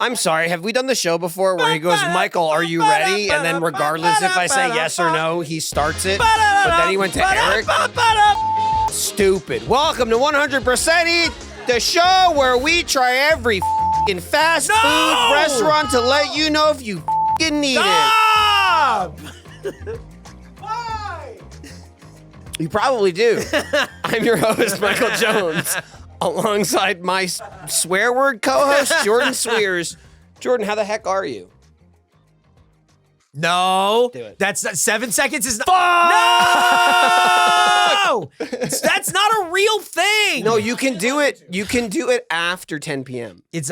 I'm sorry, have we done the show before where he goes, Michael, are you ready? And then regardless if I say yes or no, he starts it. But then he went to Eric. Stupid. Welcome to 100% Eat, the show where we try every f***ing fast food restaurant to let you know if you f***ing need it. Why? You probably do. I'm your host, Michael Jones, alongside my swear word co-host, Jordan Swears. Jordan, how the heck are you? No, do it. That's 7 seconds is not. No, that's not a real thing. No, you can do it. You can do it after 10 p.m. It's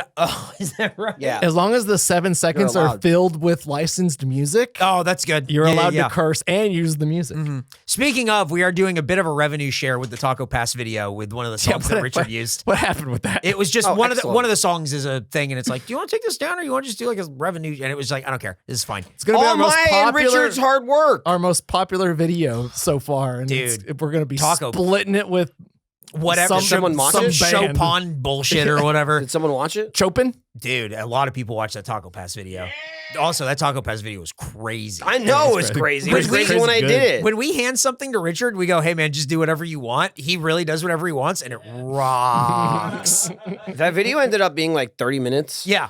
is that right? Yeah. As long as the 7 seconds are allowed. filled with licensed music, Oh, that's good. you're Yeah, allowed yeah. to curse and use the music. Speaking of, we are doing a bit of a revenue share with the Taco Pass video with one of the songs that Richard used. What happened with that? It was just Oh, one excellent. of the songs is a thing, and it's like, do you want to take this down or you want to just do like a revenue? And it was like, I don't care. This is fine. It's gonna be All our most my and popular, Richard's hard work. our most popular video so far, and Dude, we're gonna be Taco. splitting it with Whatever. Some- someone watch some it? Chopin bullshit or whatever. Did someone watch it? Chopin. Dude, a lot of people watch that Taco Pass video. Also, that Taco Pass video was crazy. I know it was crazy. crazy. It was Crazy crazy when I good. did it. When we hand something to Richard, we go, hey, man, just do whatever you want. He really does whatever he wants, and it rocks. That video ended up being like 30 minutes. Yeah.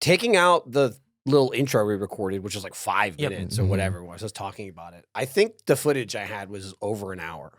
Taking out the little intro we recorded, which was like 5 Yep. minutes or whatever it was, us talking about it. I think the footage I had was over an hour.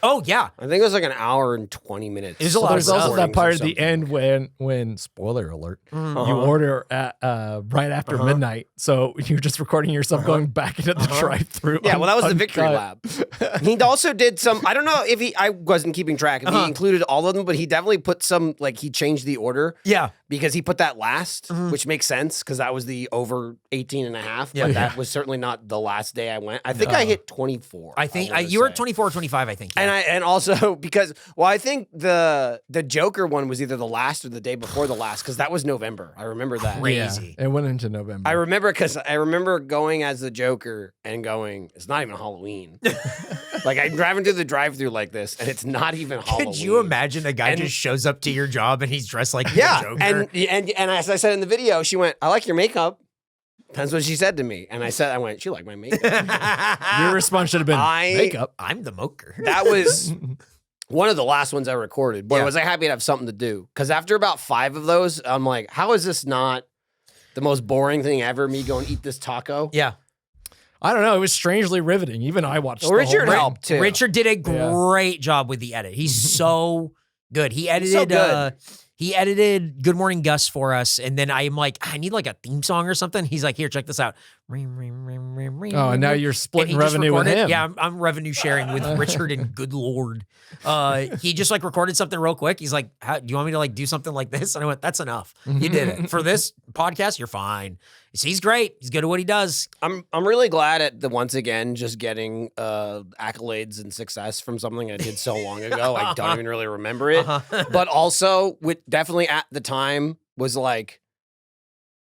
Oh, yeah. I think it was like an hour and 20 minutes. There's a lot of There's also that recordings part or at the something. end when spoiler alert, you Uh-huh. order at right after midnight, so you're just recording yourself going back into the drive-through. Yeah, well, that was the victory uncut. lap. He also did some, I don't know if I wasn't keeping track, if he included all of them, but he definitely put some, like he changed the order Yeah. because he put that last, which makes sense because that was the over 18 and a half, but that was certainly not the last day I went. I think I hit 24. I think wanna you were say. at 24 or 25, I think. Yeah. And also because I think the Joker one was either the last or the day before the last because that was November. I remember that. Crazy. Yeah, it went into November. I remember because I remember going as the Joker and going, it's not even Halloween. Like I'm driving through the drive-through like this, and it's not even Halloween. Could you imagine a guy And- just shows up to your job and he's dressed like Yeah, the Joker? and as I said in the video, she went, "I like your makeup." That's what she said to me, and I went, "She liked my makeup." Your response should have been makeup. I'm the moker. That was one of the last ones I recorded. Boy, Yeah. was I happy to have something to do. Because after about 5 of those, I'm like, how is this not the most boring thing ever? Me going eat this taco. Yeah. I don't know. It was strangely riveting. Even I watched. Well, the Richard whole thing. helped too. Richard did a great job with the edit. He's so good. He edited so good. He edited Good Morning Gus for us, and then I'm like, I need like a theme song or something. He's like, here, check this out. Oh, and now you're splitting revenue with him. Yeah, I'm revenue sharing with Richard, and good Lord. He just like recorded something real quick. He's like, do you want me to like do something like this? And I went, that's enough. You did it. For this podcast, you're fine. He's great. He's good at what he does. I'm really glad at once again just getting accolades and success from something I did so long ago. I don't even really remember it. But also, with definitely at the time was like,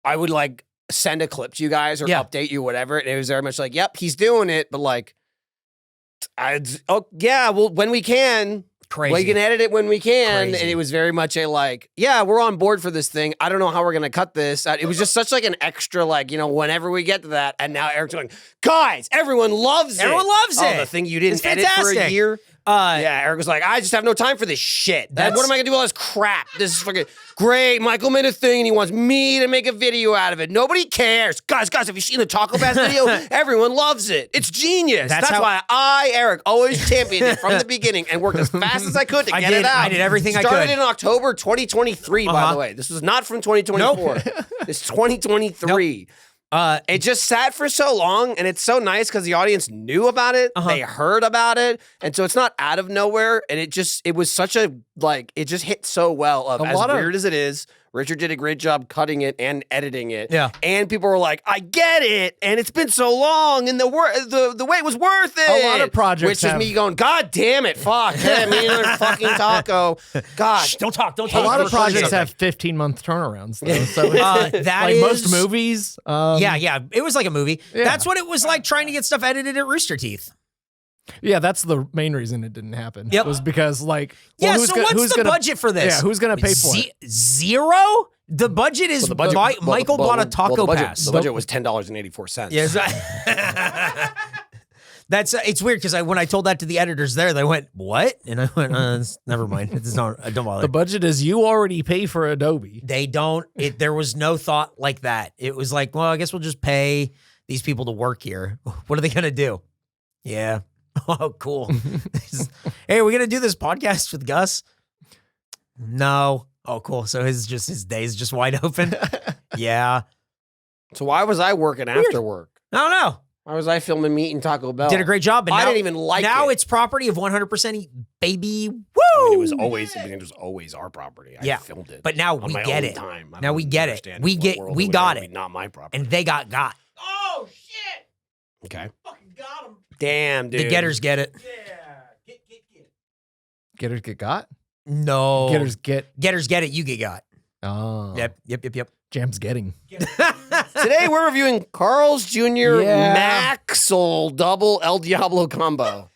I would like send a clip to you guys or update you, whatever. And it was very much like, yep, he's doing it. But like, well, when we can. Crazy. We can edit it when we can. Crazy. And it was very much a like, yeah, we're on board for this thing. I don't know how we're going to cut this. It was just such like an extra, like, whenever we get to that. And now Eric's going, guys, everyone loves it. Everyone loves Oh, it. the thing you didn't It's edit for a fantastic. year. Uh, Yeah, Eric was like, I just have no time for this shit. What That's- am I going to do with all this crap? This is fucking great. Michael made a thing and he wants me to make a video out of it. Nobody cares. Guys, have you seen the Taco Pass video? Everyone loves it. It's genius. That's That's how- why I, Eric, always championed it from the beginning and worked as fast as I could to get it out. I did everything I Started could. in October 2023, by the way. This was not from 2024. It's 2023. It just sat for so long, and it's so nice because the audience knew about it. They heard about it, and so it's not out of nowhere. And it was such a, like, it just hit so well. As weird as it is, Richard did a great job cutting it and editing it. Yeah. And people were like, I get it, and it's been so long, and the wait was worth it. A lot of projects Which is have- me going, God damn it, fuck. I mean, another fucking taco. Gosh. Don't talk. A lot of projects have 15-month turnarounds, though. So it's, that like is- most movies. Yeah, it was like a movie. Yeah. That's what it was like trying to get stuff edited at Rooster Teeth. Yeah, that's the main reason it didn't happen. Yep. Was because like, Yeah, well, so what's the budget for this? Yeah, who's gonna pay for it? Zero? The budget is Well, Michael bought a taco pass. The budget was $10.84. Yes. That's it's weird because when I told that to the editors there, they went, "What?" And I went, "Never mind. It's not. I don't bother." The budget is you already pay for Adobe. They don't. There was no thought like that. It was like, well, I guess we'll just pay these people to work here. What are they gonna do? Yeah. Oh, cool. Hey, are we gonna do this podcast with Gus? No. Oh, cool. So his day's just wide open. Yeah. So why was I working after work? I don't know. Why was I filming meat and Taco Bell? Did a great job. But I didn't even like it. Now it's property of 100% Eat, baby. Woo! It was always our property. I filmed it. But now we get it. Time. Now we get it. We got it. Not my property. And they got. Oh, shit. Okay. Fucking got them. Damn, dude. The getters get it. Yeah. Getters get got? No. Getters get it. You get got. Oh. Yep. Jam's getting. Today we're reviewing Carl's Jr. MAXXL double El Diablo combo.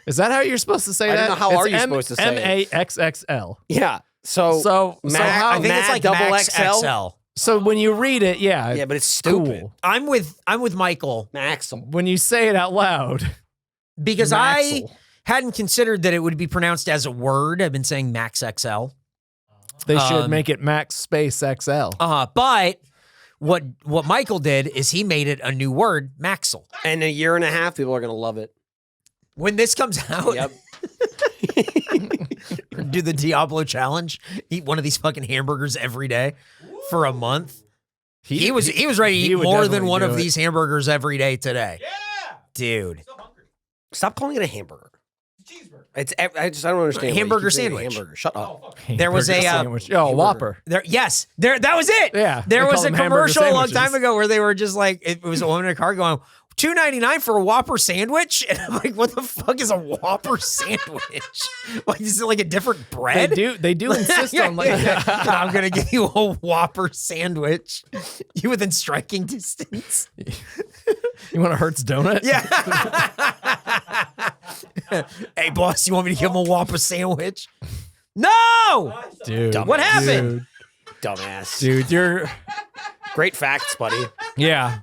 Is that how you're supposed to say that? I don't know. How are you supposed to say it? MAXXL. Yeah. So I think it's like double MAXXL. So when you read it, yeah, but it's stupid. Cool. I'm with Michael. MAXXL. When you say it out loud, because MAXXL. I hadn't considered that it would be pronounced as a word. I've been saying MAXXL. They should make it Max Space XL. But what Michael did is he made it a new word, MAXXL. And in a year and a half, people are going to love it. When this comes out, Yep. do the Diablo challenge. Eat one of these fucking hamburgers every day for a month. He was ready to eat more than one of these hamburgers every day today. Yeah, dude. So hungry. Stop calling it a hamburger. Cheeseburger. I don't understand. Hamburger sandwich. Hamburger. Shut up. There was a sandwich. Whopper. That was it. Yeah. There was a commercial a long sandwiches. time ago where they were just like, it was a woman in a car going, $2.99 for a Whopper sandwich? And I'm like, what the fuck is a Whopper sandwich? Like, is it like a different bread? They do insist on like I'm gonna give you a Whopper sandwich. You within striking distance. You want a Hertz donut? Yeah. Hey boss, you want me to give him a Whopper sandwich? No! Dude. What happened? Dumbass. Dude, you're Great facts, buddy. yeah.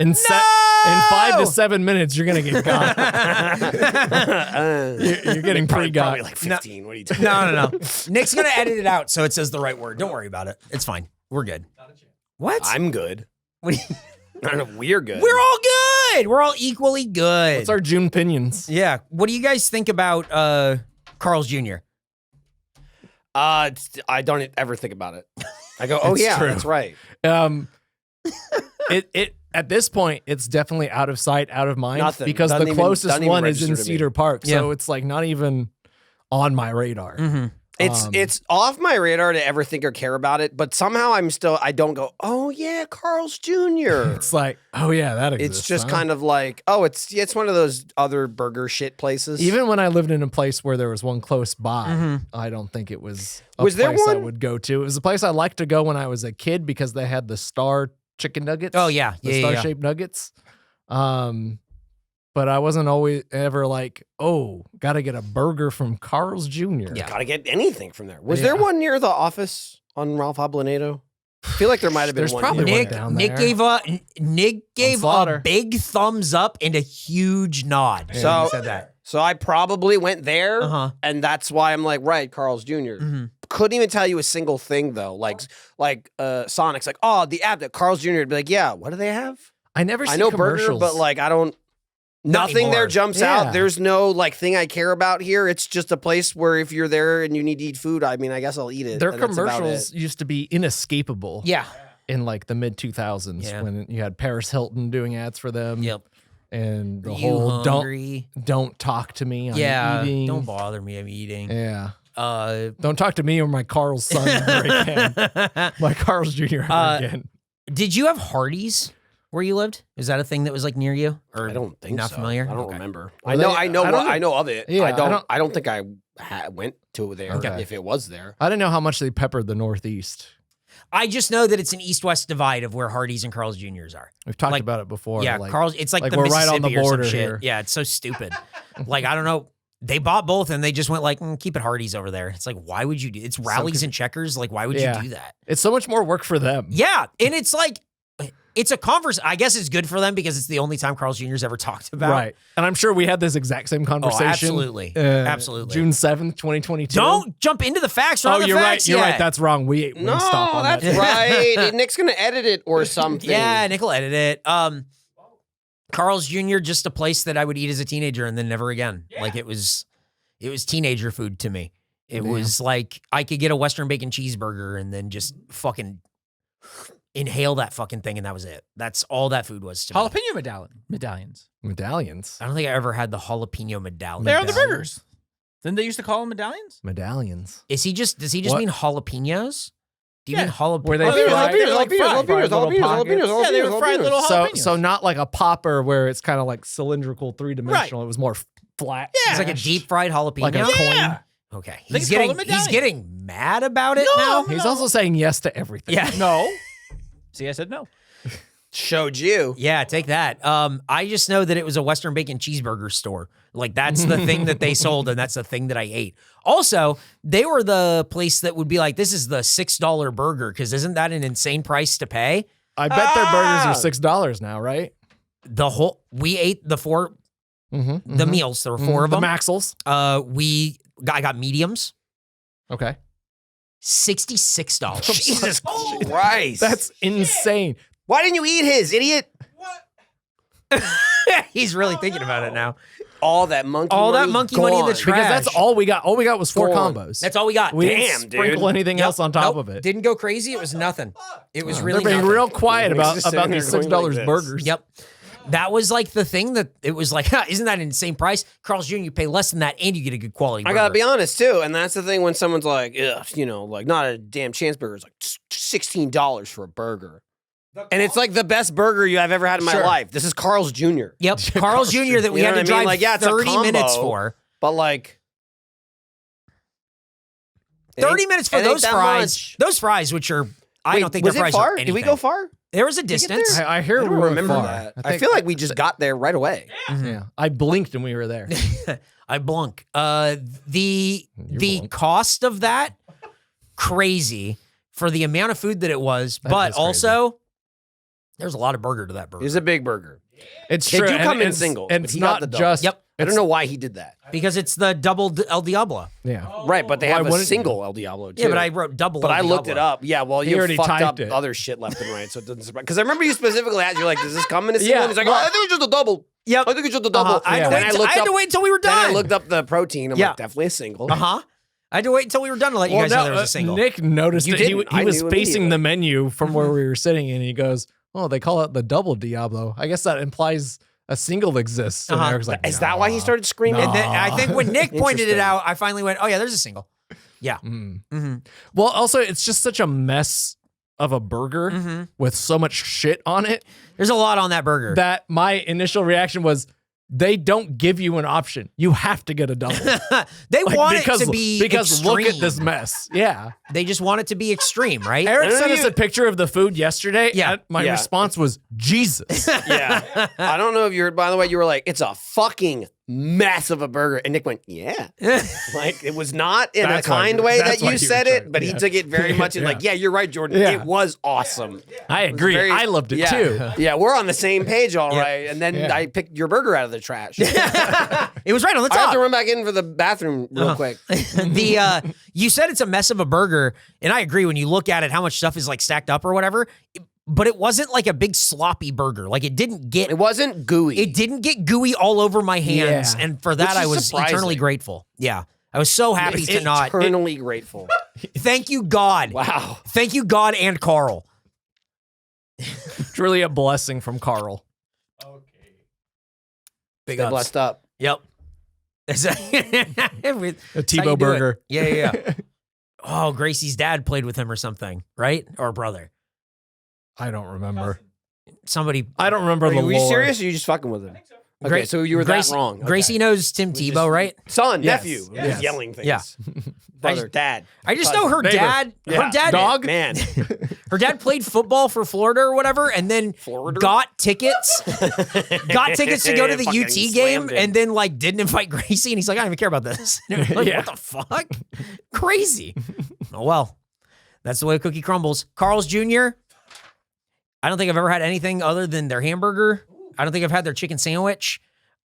In 5 to 7 minutes, you're gonna get got. You're getting pre-got. Probably like 15. What are you doing? No. Nick's gonna edit it out so it says the right word. Don't worry about it. It's fine. We're good. What? I'm good. What do you- I don't know. We're good. We're all good. We're all equally good. What's our June pinions? Yeah. What do you guys think about Carl's Jr.? I don't ever think about it. I go, oh It's yeah, true. that's right. It at this point, it's definitely out of sight, out of mind. Nothing. Because Doesn't the even- closest doesn't even one is in register to me. Cedar Park, so Yeah. it's like not even on my radar. Mm-hmm. It's off my radar to ever think or care about it, but somehow I don't go, oh yeah, Carl's Jr. It's like, oh yeah, that exists. It's just kind of like, oh, it's one of those other burger shit places. Even when I lived in a place where there was one close by, I don't think it was a Was there place I one? would go to. It was a place I liked to go when I was a kid because they had the star chicken nuggets. Oh, yeah. The star-shaped nuggets. But I wasn't always ever like, oh, got to get a burger from Carl's Jr. Yeah. Gotta get anything from there. Was Yeah. there one near the office on Ralph Ablanedo? I feel like there might have been There's one. probably near one Nick, down Nick there. gave a Slaughter. big thumbs up and a huge nod. So- when he said that. So I probably went there, Uh-huh. and that's why I'm like, right, Carl's Jr. Mhm. Couldn't even tell you a single thing though. Like Sonic's like, oh, the app that Carl's Jr. would be like, yeah, what do they have? I never see I know burger, commercials. but like I don't. Not Nothing there anymore. jumps Yeah. out. There's no like thing I care about here. It's just a place where if you're there and you need to eat food, I mean, I guess I'll eat it. their and that's about commercials it. used to be inescapable Yeah. in like the mid 2000s Yeah. when you had Paris Hilton doing ads for them. Yep. And the You whole hungry? don't talk to me. I'm Yeah. eating. Don't bother me. I'm eating. Yeah. Uh, Don't talk to me or my Carl's son ever again. My Carl's Jr. ever again. Did you have Hardee's where you lived? Is that a thing that was like near you? Or I don't think not so. familiar? I don't Okay. remember. Well, I know. they- I know. I don't I know of it. Yeah, I don't think I went to there Okay. if it was there. I didn't know how much they peppered the Northeast. I just know that it's an east-west divide of where Hardee's and Carl's Jr.'s are. We've talked Like- about it before. Yeah, like, Carl's. It's like the we're right on Mississippi the or some border shit. here. Yeah, it's so stupid. Like I don't know. They bought both and they just went like, keep it Hardee's over there. It's like, why would you do it's rallies and checkers? Like, why would you do that? It's so much more work for them. Yeah. And it's like, it's a converse. I guess it's good for them because it's the only time Carl's Jr.'s ever talked about. Right. And I'm sure we had this exact same conversation. Absolutely. Absolutely. June 7th, 2022. Don't jump into the facts. Oh, you're right. You're right. That's wrong. We stop on that's that. right. Nick's going to edit it or something. Yeah, Nick will edit it. Carl's Jr., just a place that I would eat as a teenager and then never again. Yeah. Like it was teenager food to me. It was like I could get a Western bacon cheeseburger and then just fucking inhale that fucking thing and that was it. That's all that food was to me. Jalapeno medallions. Medallions. I don't think I ever had the jalapeno medallion. They're on the burgers. Didn't they used to call them medallions? Medallions. Does he just mean jalapenos? Do you mean jalapeno? Were they jalapenos? Yeah, they were fried little jalapenos. So not like a popper where it's kind of like cylindrical, three-dimensional. Right. It was more flat. Yeah. It's like a deep fried jalapeno. Like a coin. Okay. He's getting mad about it now. He's also saying yes to everything. Yeah. No. See, I said no. Showed you. Yeah, take that. I just know that it was a Western bacon cheeseburger store. Like that's the thing that they sold and that's the thing that I ate. Also, they were the place that would be like, this is the $6 burger because isn't that an insane price to pay? I bet their burgers are $6 now, right? We ate the four, the meals. There were four of them. The MAXXLs. I got mediums. Okay. $66. Jesus Christ. That's insane. Why didn't you eat his, idiot? What? He's really thinking about it now. All that monkey money in the trash. Because that's all we got. All we got was 4 combos. That's all we got. We didn't sprinkle anything else on top of it. Didn't go crazy. It was nothing. It was really They're being nothing. real quiet about these $6 like burgers. Yep. That was like the thing that it was like, isn't that an insane price? Carl's Jr., you pay less than that and you get a good quality burger. I gotta be honest too, and that's the thing when someone's like, like not a damn chance burger. It's like $16 for a burger. And it's like the best burger I've ever had in my life. This is Carl's Jr. Yep, Carl's Jr. that we had to drive like, 30 minutes for. But like 30 minutes for those fries. Those fries, which are, I don't think they're fries far? are anything. Did we go far? There was a distance. I hear we remember far. that. I feel like we just got there right away. Yeah. I blinked and we were there. I blunk. The cost of that, crazy for the amount of food that it was, but also there's a lot of burger to that burger. It's a big burger. It's they true. do come in singles. And it's not just. Yep. I don't know why he did that. Because it's the double El Diablo. Yeah. Right, but they have a single El Diablo too. Yeah, but I wrote double But El I Diablo. looked it up. Yeah, well, you already fucked up typed it. other shit left and right, so it doesn't surprise. Because I remember you specifically asked, you're like, does this come in a single? And he's like, I think it's just a double. Yep. I think it's just a double. I had to wait until we were done. Then I looked up the protein. I'm like, definitely a single. I had to wait until we were done to let you guys know there was a single. Nick noticed that he was facing the menu from where we were sitting and he goes, oh, they call it the double Diablo. I guess that implies a single exists. And Eric's like, is that why he started screaming? And then I think when Nick pointed it out, I finally went, oh yeah, there's a single. Yeah. Well, also, it's just such a mess of a burger with so much shit on it. There's a lot on that burger. That my initial reaction was, they don't give you an option. You have to get a double. They want it to be because extreme. Look at this mess. Yeah. They just want it to be extreme, right? Eric sent us a picture of the food yesterday. Yeah. And my response was, Jesus. Yeah. I don't know if you heard, by the way, you were like, it's a fucking mess of a burger. And Nick went, yeah. Like, it was not in a kind way that you said it, but he took it very much in like, yeah, you're right, Jordan. Yeah. It was awesome. I agree. I loved it too. Yeah, we're on the same page, all right. And then I picked your burger out of the trash. It was right on the top. I have to run back in for the bathroom real quick. You said it's a mess of a burger, and I agree when you look at it, how much stuff is like stacked up or whatever. But it wasn't like a big sloppy burger. Like it wasn't gooey. It didn't get gooey all over my hands. Yeah. And for that, I was eternally grateful. Yeah. I was so happy to not. Eternally grateful. Thank you, God. Wow. Thank you, God and Carl. It's really a blessing from Carl. Okay. Big ups. Blessed up. Yep. A Tebow burger. Yeah. Oh, Gracie's dad played with him or something, right? Or brother. I don't remember. Somebody. I don't remember the lore. Are you serious or are you just fucking with him? Okay, so you were Gracie, that wrong. Okay. Gracie knows Tim Tebow, right? Son, Yes. nephew, Yes. who's yelling things. Yeah. Brother, dad. I just know her Neighbor. dad. Yeah. Her dad, Dog? Man. her dad played football for Florida or whatever, and then Florida? got tickets to go to the Fucking UT game, slammed it. and then like didn't invite Gracie, and he's like, I don't even care about this. Like, Yeah. what the fuck? Crazy. Oh well, that's the way a cookie crumbles. Carl's Jr. I don't think I've ever had anything other than their hamburger. I don't think I've had their chicken sandwich.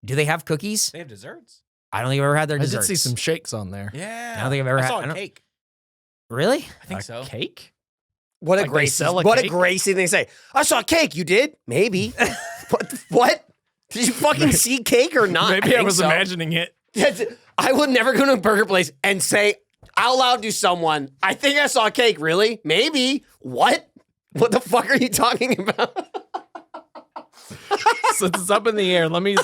Do they have cookies? They have desserts. I don't think I've ever had their I desserts. did see some shakes on there. Yeah. I don't think I've ever I had- saw I a don't- cake. Really? I think so. Cake? What a Like they Gracie. sell a What a cake? Gracie thing to say. I saw cake. You did? Maybe. What? Did you fucking see cake or not? Maybe I think was so. imagining it. I would never go to a burger place and say out loud to someone, I think I saw cake. Really? Maybe. What? What the fuck are you talking about? Since it's up in the air, let me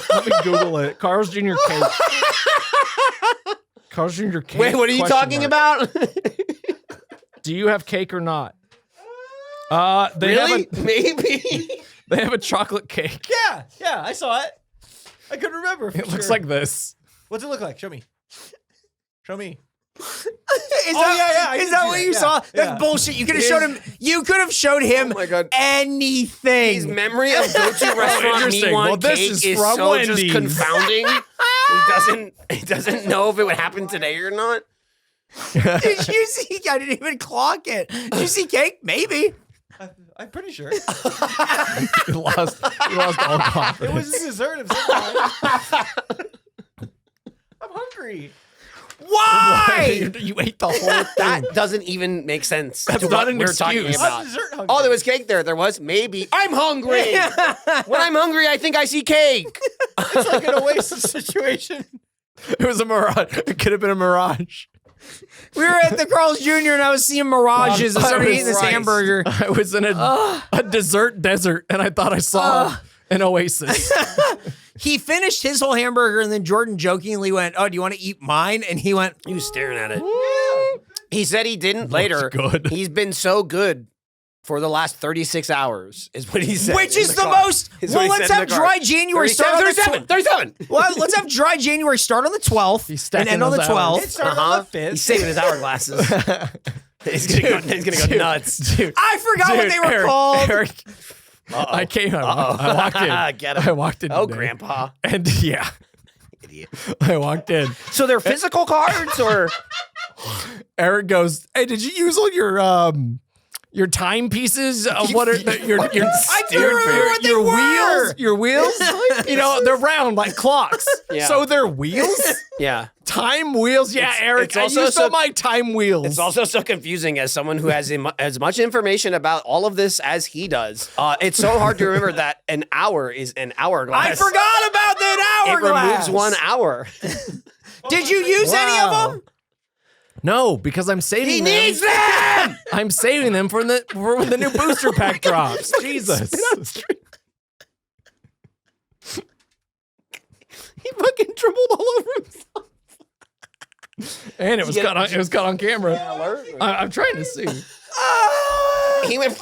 Google it. Carl's Jr. cake. Carl's Jr. cake. Wait, what are you question talking mark. about? Do you have cake or not? They Really? have Maybe. they have a chocolate cake. Yeah, I saw it. I couldn't remember. It looks like this. What's it look like? Show me. Show me. Is yeah, yeah, I Is did that see what that, you yeah, saw? That's yeah. bullshit. You could have showed him. You could have showed him Oh my God. anything. His memory of go-to restaurant interesting. me want Well, this cake is is from so Wendy's. just confounding. He doesn't know if it would happen today or not. Did you see? I didn't even clock it. Did you see cake? Maybe. I'm pretty sure. He lost all confidence. It was a dessert of some kind. I'm hungry. Why? You ate the whole thing. That doesn't even make sense. That's to not what an we're talking excuse. about. I'm dessert hungry. Oh, there was cake there. There was maybe. I'm hungry. When I'm hungry, I think I see cake. It's like an Oasis situation. It was a mirage. It could have been a mirage. We were at the Carl's Jr. and I was seeing mirages and started eating this Christ. hamburger. I was in a dessert desert, and I thought I saw an oasis. He finished his whole hamburger and then Jordan jokingly went, "Oh, do you want to eat mine?" And he went, He was staring at it. He said he didn't later. good. He's been so good for the last 36 hours, is what he said. which in is the car. most. Is what Well, he let's said in have the car. dry January start on the 37. 37. 37. Well, let's have dry January start on the 12th He's and stacking end on the those hours. 12th. It started on the 5th. He's saving his hourglasses. He's gonna go nuts. Dude, I forgot what they were Eric, called. Eric, I came. I walked in. Get him. I walked in. Oh, today. Grandpa. And yeah, Idiot. I walked in. So they're physical cards or? Eric goes, "Hey, did you use all your timepieces of what are your I don't remember what they your were. wheels? Your wheels? You know, they're round like clocks. Yeah. So they're wheels? Yeah. Time wheels? Yeah, Eric. it's I also used so- all my time wheels. It's also so confusing as someone who has as much information about all of this as he does. It's so hard to remember that an hour is an hourglass. I forgot about that It hourglass. removes 1 hour. Did you use any of them? No, because I'm saving He them. needs them. I'm saving them for when the new booster pack drops. Jesus. He fucking dribbled all over himself. And it was get caught on. It was caught on camera. I'm trying to see. He went.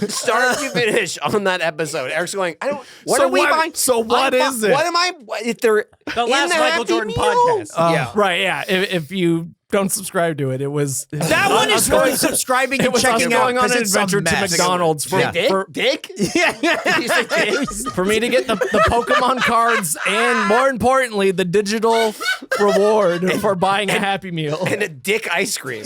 Start to finish on that episode. Eric's going, I don't. What So are we what- buying? so what I'm is bu- it? What am I? If they're The last Michael Jordan podcast. Yeah. Right. Yeah. If you don't subscribe to it, it was That one is worth subscribing It and was us checking out going on because an it's a adventure to mess. McDonald's for, Dick? for, Dick? Yeah, You say dick? for me to get the Pokemon cards and more importantly the digital reward for buying a Happy Meal. And a dick ice cream.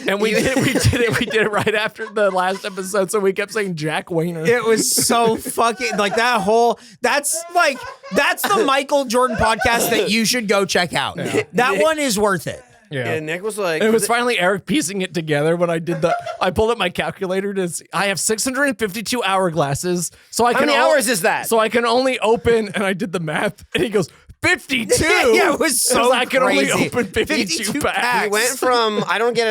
And we did it right after the last episode, so we kept saying Jack Wayner. It was so fucking like that whole. That's the Michael Jordan podcast that you should go check out. That one is worth it. Yeah. And Nick was like, And it was finally Eric piecing it together when I did I pulled up my calculator to see. I have 652 hourglasses, so I how can many hours is that? So I can only open, and I did the math, and he goes 52. Yeah, it was so I can only crazy. open 52 packs. He went from I don't get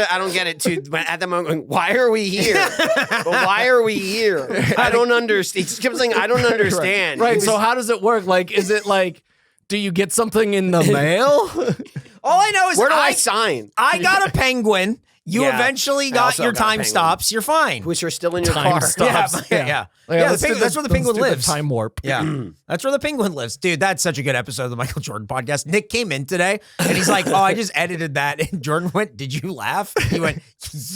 it to at the moment, why are we here? But why are we here? I don't understand. He just kept saying, I don't understand. Right. He was- So how does it work? Like, is it like, do you get something in the mail? All I know is Where do I sign? I got a penguin. You Yeah, eventually I got also your got a time penguin. stops. You're fine. Which are still in your Time car. stops. Yeah. Let's do That's where the penguin let's do lives. Time warp. Yeah, that's where the penguin lives. Dude, that's such a good episode of the Michael Jordan podcast. Nick came in today and he's like, oh, I just edited that. And Jordan went, did you laugh? He went,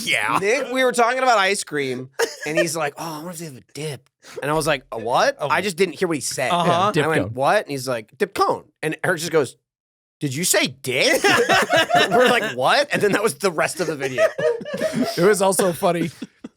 yeah. Nick, we were talking about ice cream, and he's like, "Oh, I wonder if they have a dip." And I was like, "A what?" I just didn't hear what he said. Uh-huh. Dip I went, cone. "What?" And he's like, "Dip cone." And Eric just goes, "Did you say dick?" We're like, "What?" And then that was the rest of the video. It was also funny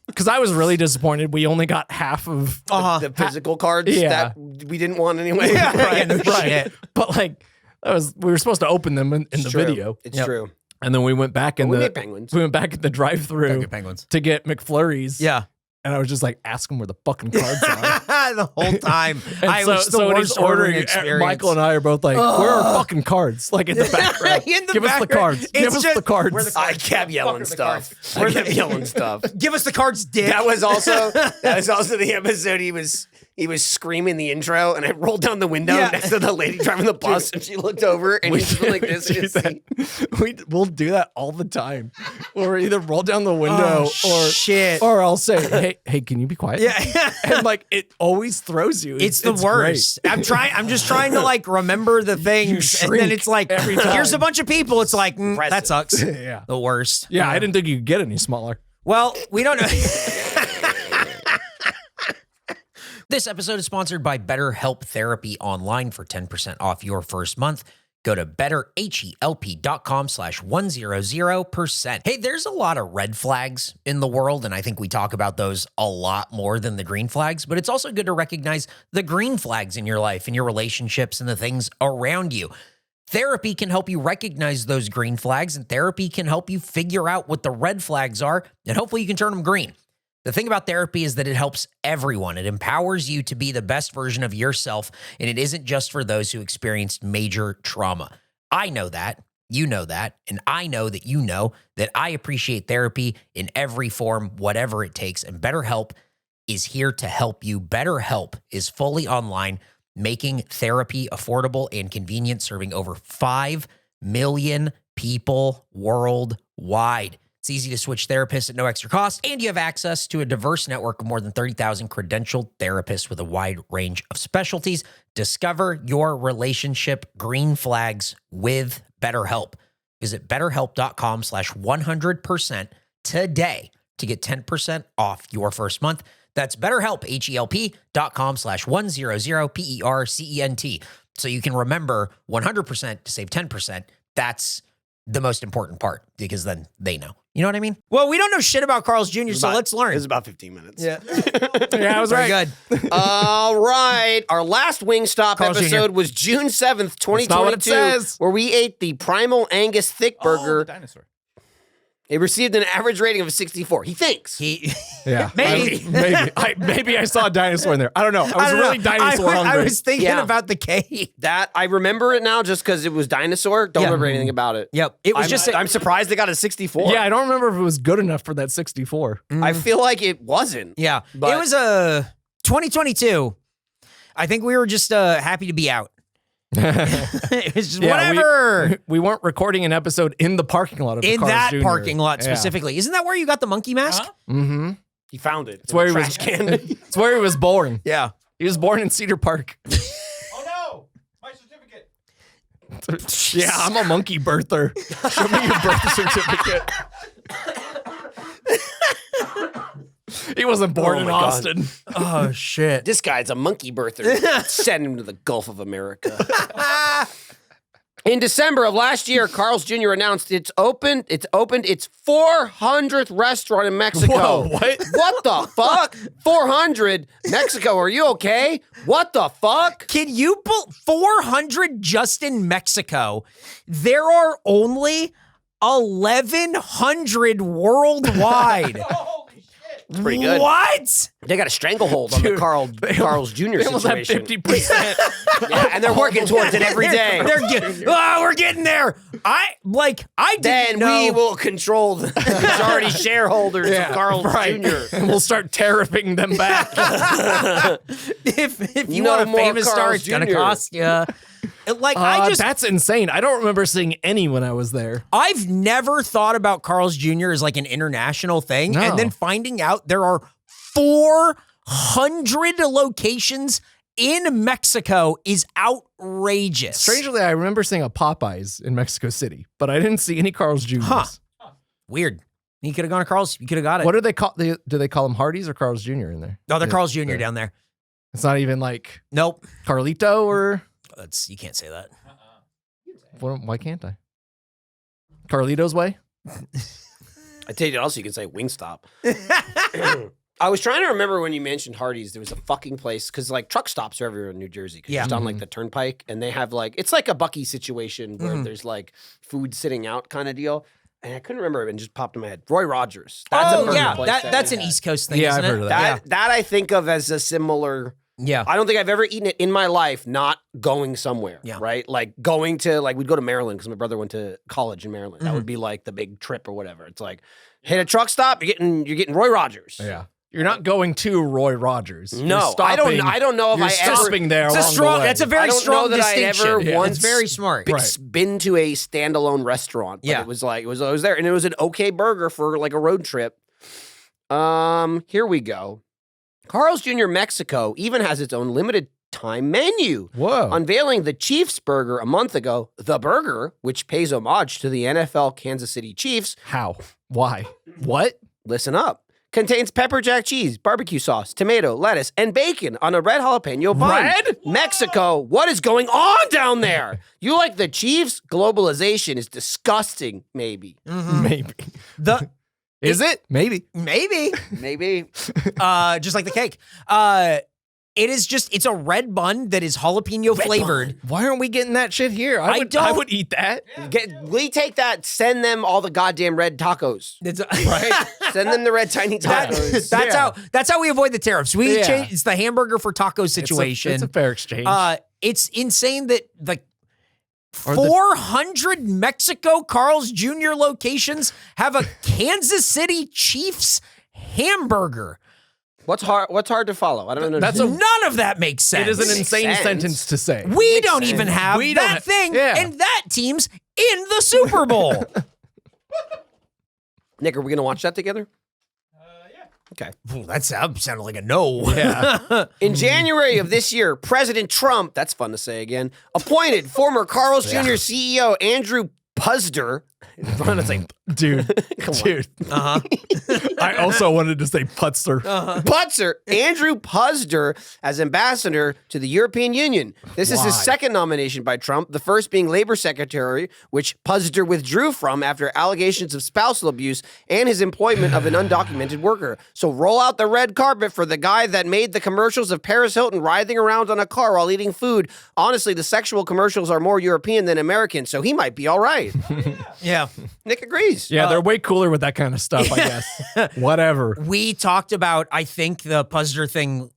because I was really disappointed. We only got half of The physical cards Yeah. that we didn't want anyway. Yeah, Right. no shit. But like we were supposed to open them in It's the true. video, It's Yep. true. and then we went back in we the made penguins. we went back in the drive-through Good penguins. to get McFlurries. Yeah. And I was just like, ask them where the fucking cards are. The whole time. And I was the when worst he's ordering experience. Michael and I are both like, where are fucking cards? Like in the background. In the Give us the background. cards. It's Give us just- the cards. where the I kept yelling stuff. I kept yelling stuff. Give us the cards, dick. That was also the episode he was screaming the intro, and I rolled down the window Yeah. next to the lady driving the bus, and she looked over, and he just went like this. in his seat. We'll do that all the time. We'll either roll down the window shit. or I'll say, hey, can you be quiet? Yeah. And like it always throws you. It's the worst. I'm just trying to like remember the things, and then shrink it's like, every time. here's a bunch of people. It's like, that Impressive. sucks. Great. Yeah. The worst. Yeah, I didn't think you could get any smaller. Well, we don't know. This episode is sponsored by BetterHelp Therapy Online. For 10% off your first month, go to betterhelp.com/100%. Hey, there's a lot of red flags in the world, and I think we talk about those a lot more than the green flags, but it's also good to recognize the green flags in your life, in your relationships, and the things around you. Therapy can help you recognize those green flags, and therapy can help you figure out what the red flags are, and hopefully you can turn them green. The thing about therapy is that it helps everyone. It empowers you to be the best version of yourself, and it isn't just for those who experienced major trauma. I know that, you know that, and I know that you know that I appreciate therapy in every form, whatever it takes, and BetterHelp is here to help you. BetterHelp is fully online, making therapy affordable and convenient, serving over 5 million people worldwide. It's easy to switch therapists at no extra cost, and you have access to a diverse network of more than 30,000 credentialed therapists with a wide range of specialties. Discover your relationship green flags with BetterHelp. Visit betterhelp.com/100% today to get 10% off your first month. That's BetterHelp, HELP.com/100PERCENT. So you can remember 100% to save 10%. That's the most important part, because then they know. You know what I mean? Well, we don't know shit about Carl's Jr., so let's learn. It was about 15 minutes. Yeah. Yeah, I was Very right. good. All right. Our last Wingstop Carl's Jr. episode was June 7th, not what it 2022, says. where we ate the Primal Angus Thick Burger. Dinosaur. It received an average rating of a 64. He thinks. Yeah. Maybe. Maybe I saw a dinosaur in there. I don't know. I was really dinosaur hungry. I was thinking Yeah. about the cake. That I remember it now just because it was dinosaur. Don't remember anything about it. Yep. It was I'm surprised they got a 64. Yeah, I don't remember if it was good enough for that 64. I feel like it wasn't. Yeah. But- It was a 2022. I think we were just happy to be out. It was just Yeah, whatever. We weren't recording an episode in the parking lot of the In Cars that Jr. parking lot Yeah. specifically. Isn't that where you got the monkey mask? Mm-hmm. He found it. It's where he trash was- can. It's where he was born. Yeah. He was born in Cedar Park. Oh no! My certificate. Yeah, I'm a monkey birther. Show me your birth certificate. He wasn't born Oh in my God. Austin. Oh, shit. This guy's a monkey birther. Send him to the Gulf of America. In December of last year, Carl's Jr. announced it's opened its 400th restaurant in Mexico. Whoa, what? What the fuck? 400? Mexico, are you okay? What the fuck? Can you put 400 just in Mexico? There are only 1,100 worldwide. Holy shit! It's pretty good. What? They got a stranglehold on the Carl's Jr. They almost have situation. 50%. Yeah, and they're working towards it every day. We're getting there. I didn't Then know. we will control the majority shareholders of Carl's Jr. And we'll start tariffing them back. if you No want a more famous star, Carl's it's gonna Jr.. cost you. Like that's insane. I don't remember seeing any when I was there. I've never thought about Carl's Jr. as like an international thing. No. And then finding out there are 400 locations in Mexico is outrageous. Strangely, I remember seeing a Popeyes in Mexico City, but I didn't see any Carl's Jr.'s. Huh. Weird. You could have gone to Carl's. You could have got it. What do they call? Do they call them Hardee's or Carl's Jr. in there? No, they're Carl's Jr. down there. It's not even like Nope. Carlito or. You can't say that. Why can't I? Carlito's way. I tell you, also you can say Wingstop. I was trying to remember when you mentioned Hardee's, there was a fucking place, because like truck stops are everywhere in New Jersey, because Yeah. it's on like the turnpike, and they have like, it's like a Bucky situation where there's like food sitting out kind of deal. And I couldn't remember it, and it just popped in my head. Roy Rogers. That's a burger place that's we an had. East Coast thing, Yeah, isn't I've it? heard of that. That I think of as a similar. Yeah. I don't think I've ever eaten it in my life not going somewhere, Yeah. right? Like going to, like we'd go to Maryland because my brother went to college in Maryland. That would be like the big trip or whatever. It's like, hit a truck stop, you're getting Roy Rogers. Yeah. You're not going to Roy Rogers. No, You're stopping, I don't know if you're I ever stopping there It's a along strong. the way. That's a very I don't strong know that I distinction. ever Yeah. once It's very smart. been to a standalone restaurant. But Yeah. it was like, I was there, and it was an okay burger for like a road trip. Here we go. Carl's Jr. Mexico even has its own limited time menu. Whoa. Unveiling the Chiefs burger a month ago, the burger, which pays homage to the NFL Kansas City Chiefs, How? Why? What? listen up, contains pepper jack cheese, barbecue sauce, tomato, lettuce, and bacon on a red jalapeno bun. Red? Mexico, what is going on down there? You like the Chiefs? Globalization is disgusting, maybe. Maybe. The Is it? Maybe. maybe Maybe. just like the cake. It's a red bun that is jalapeno flavored. Why aren't we getting that shit here? I don't- would eat that. We take that, send them all the goddamn red tacos. It's Right? Send them the red tiny tacos. that's how we avoid the tariffs. We Yeah. change. It's the hamburger for taco situation. It's a fair exchange. It's insane that like Or the- 400 Mexico Carl's Jr. locations have a Kansas City Chiefs hamburger. What's hard to follow? I don't know. That's None of that makes sense. it is an makes insane sense. sentence to say. We don't even have We don't that ha- thing, yeah. and that team's in the Super Bowl. Nick, are we going to watch that together? Okay. Ooh, that sounded like a no. Yeah. In January of this year, President Trump, that's fun to say again, appointed former Carl's Jr. CEO Andrew Puzder. It's fun to say Dude. Dude. I also wanted to say Putzer. Putzer, Andrew Puzder as ambassador to the European Union. This is his Why? second nomination by Trump, the first being labor secretary, which Puzder withdrew from after allegations of spousal abuse and his employment of an undocumented worker. So roll out the red carpet for the guy that made the commercials of Paris Hilton writhing around on a car while eating food. Honestly, the sexual commercials are more European than American, so he might be all right. Yeah. Nick agrees. Yeah, they're way cooler with that kind of stuff, I guess. Whatever. We talked about, I think, the Puzder thing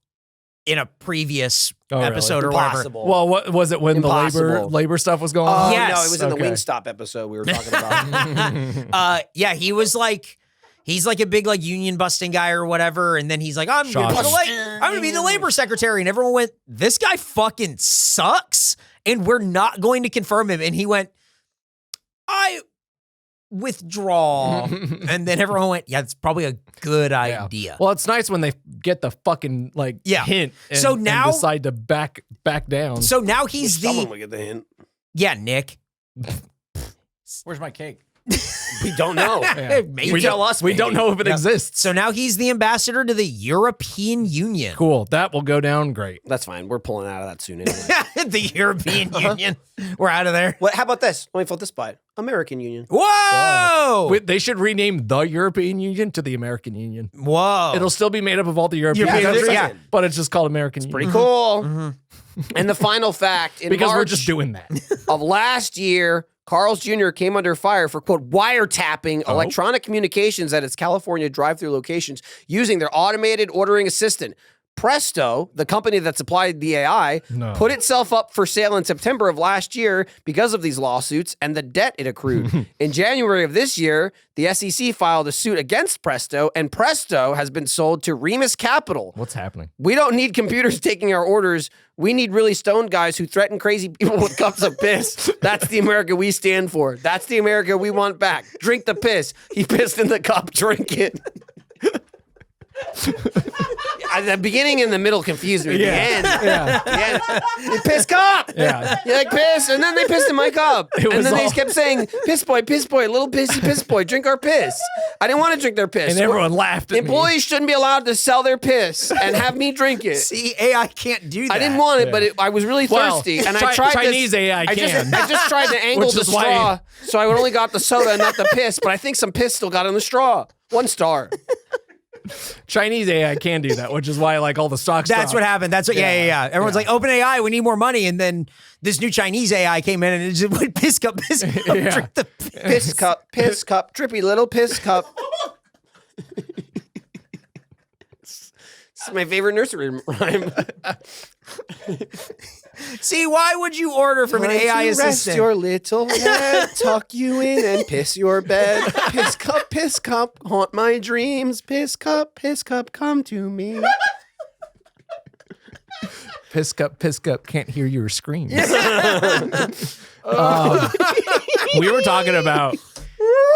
in a previous really? episode or whatever. Impossible. Well, what was it when the Impossible. labor stuff was going on? Yes. No, it was in the Okay. Wingstop episode we were talking about. Yeah, he was like, he's like a big like union busting guy or whatever, and then he's like, I'm gonna be the labor secretary, and everyone went, this guy fucking sucks, and we're not going to confirm him. And he went, I withdraw, and then everyone went, yeah, it's probably a good Yeah. idea. Well, it's nice when they get the fucking like Yeah. hint and, So and now- decide to back down. So now he's Someone the will get the hint. Nick. Where's my cake? We don't know. Maybe. we tell don't, us, we maybe. don't know if it exists. So now he's the ambassador to the European Union. Cool. That will go down great. That's fine. We're pulling out of that soon anyway. The European Union. We're out of there. How about this? Let me flip this by. American Union. Whoa! They should rename the European Union to the American Union. Whoa. It'll still be made up of all the European European countries, countries, yeah. but it's just called American Union. Pretty cool. And the final fact, in Because we're March just doing that. of last year, Carl's Jr. came under fire for, quote, wiretapping electronic communications at its California drive-thru locations using their automated ordering assistant. Presto, the company that supplied the AI, put itself up for sale in September of last year because of these lawsuits and the debt it accrued. In January of this year, the SEC filed a suit against Presto, and Presto has been sold to Remus Capital. What's happening? We don't need computers taking our orders. We need really stoned guys who threaten crazy people with cups of piss. That's the America we stand for. That's the America we want back. Drink the piss. He pissed in the cup. Drink it. The beginning and the middle confused me. The end. You piss cup. Yeah. You like piss? And then they pissed in my cup. And then they kept saying, piss boy, little pissy piss boy, drink our piss. I didn't want to drink their piss. And everyone laughed at Employees shouldn't be allowed to sell their piss and have me drink it. See, AI can't do that. I didn't want it, but I was really thirsty. And I tried Chinese AI can. I just tried to angle the straw so I only got the soda and not the piss, but I think some piss still got in the straw. 1 star. Chinese AI can do that, which is why like all the stocks. That's what happened. That's what. Yeah. Everyone's like, open AI, we need more money, and then this new Chinese AI came in and it just went piss cup, drink the piss cup, drippy little piss cup. This is my favorite nursery rhyme. See, why would you order from an AI assistant? Rest your little head, tuck you in and piss your bed. Piss cup, haunt my dreams. Piss cup, come to me. Piss cup, can't hear your screams. We were talking about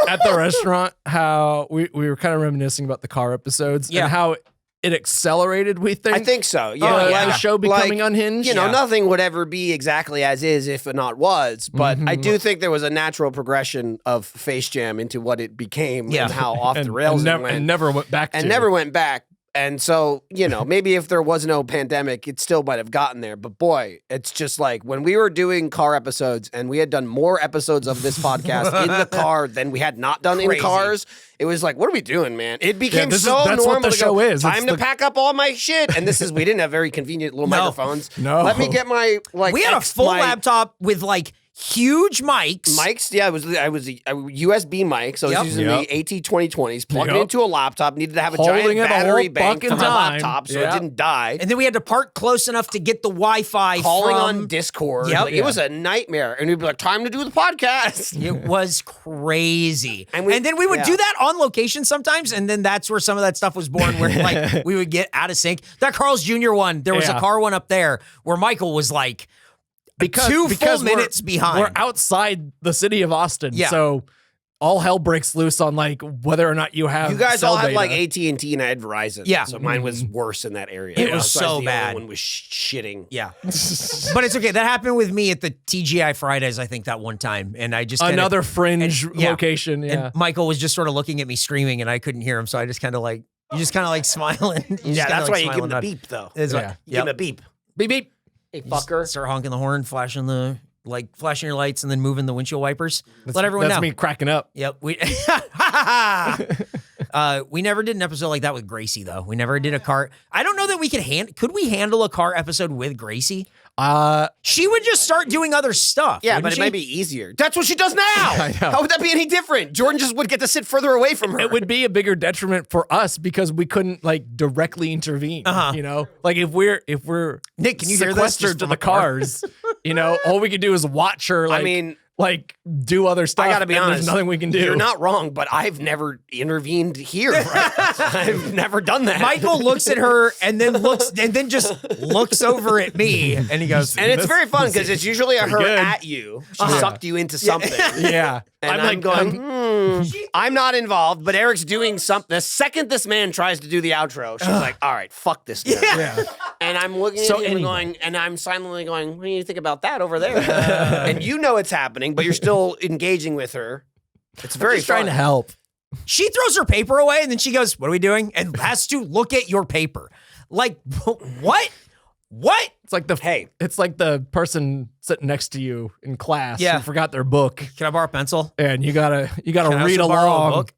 at the restaurant how we were kind of reminiscing about the car episodes and how it accelerated, we think. I think so. Yeah, the show becoming unhinged. You know, nothing would ever be exactly as is if it not was. But I do think there was a natural progression of Face Jam into what it became and how off the rails it went. And never went back. Never went back. And so, you know, maybe if there was no pandemic, it still might have gotten there. But boy, it's just like when we were doing car episodes and we had done more episodes of this podcast in the car than we had not done in cars, it was like, what are we doing, man? It became that's normal what the to show go, is. time to pack up all my shit. And we didn't have very convenient little microphones. No. Let me get my, we had a full laptop with like huge mics. I was a USB mic, so I was using the AT2020s, plugged it into a laptop, needed to have a giant battery bank for my laptop so it didn't die. And then we had to park close enough to get the Wi-Fi calling on Discord. It was a nightmare. And we'd be like, time to do the podcast. It was crazy. And then we would do that on location sometimes, and then that's where some of that stuff was born, where like we would get out of sync. That Carl's Jr. one, there was a car one up there where Michael was like, because 2 full minutes behind. We're outside the city of Austin, so all hell breaks loose on like whether or not you have. You guys all had data. like AT&T and I had Verizon. So mine was worse in that area. It was so bad. One was shitting. Yeah, but it's okay. That happened with me at the TGI Fridays. I think that one time, and I just another fringe location. And Michael was just sort of looking at me screaming, and I couldn't hear him, so I just kind of like smiling. That's why you give him the beep though. Give him a beep. Beep beep. Hey, fucker. Start honking the horn, flashing your lights, and then moving the windshield wipers. Let everyone know. That's me cracking up. Yep. We never did an episode like that with Gracie, though. We never did a car. I don't know that we could we handle a car episode with Gracie? She would just start doing other stuff. Yeah, but it might be easier. That's what she does now. I know. How would that be any different? Jordan just would get to sit further away from her. It would be a bigger detriment for us because we couldn't like directly intervene. You know, like if we're Nick, can you hear this? Sequestered to the cars, you know, all we could do is watch her. Like do other stuff. I gotta be honest. There's nothing we can do. You're not wrong, but I've never intervened here. Right? I've never done that. Michael looks at her and then just looks over at me and he goes, and it's very fun because it's usually a her at you. She sucked you into something. Yeah. And I'm going, I'm not involved, but Eric's doing something. The second this man tries to do the outro, she's like, all right, fuck this guy. Yeah. And I'm looking at him going, and I'm silently going, what do you think about that over there? And you know it's happening, but you're still engaging with her. It's very fun. Trying to help. She throws her paper away and then she goes, what are we doing? And has to look at your paper. Like, what? What? It's like it's like the person sitting next to you in class who forgot their book. Can I borrow a pencil? And you gotta read along.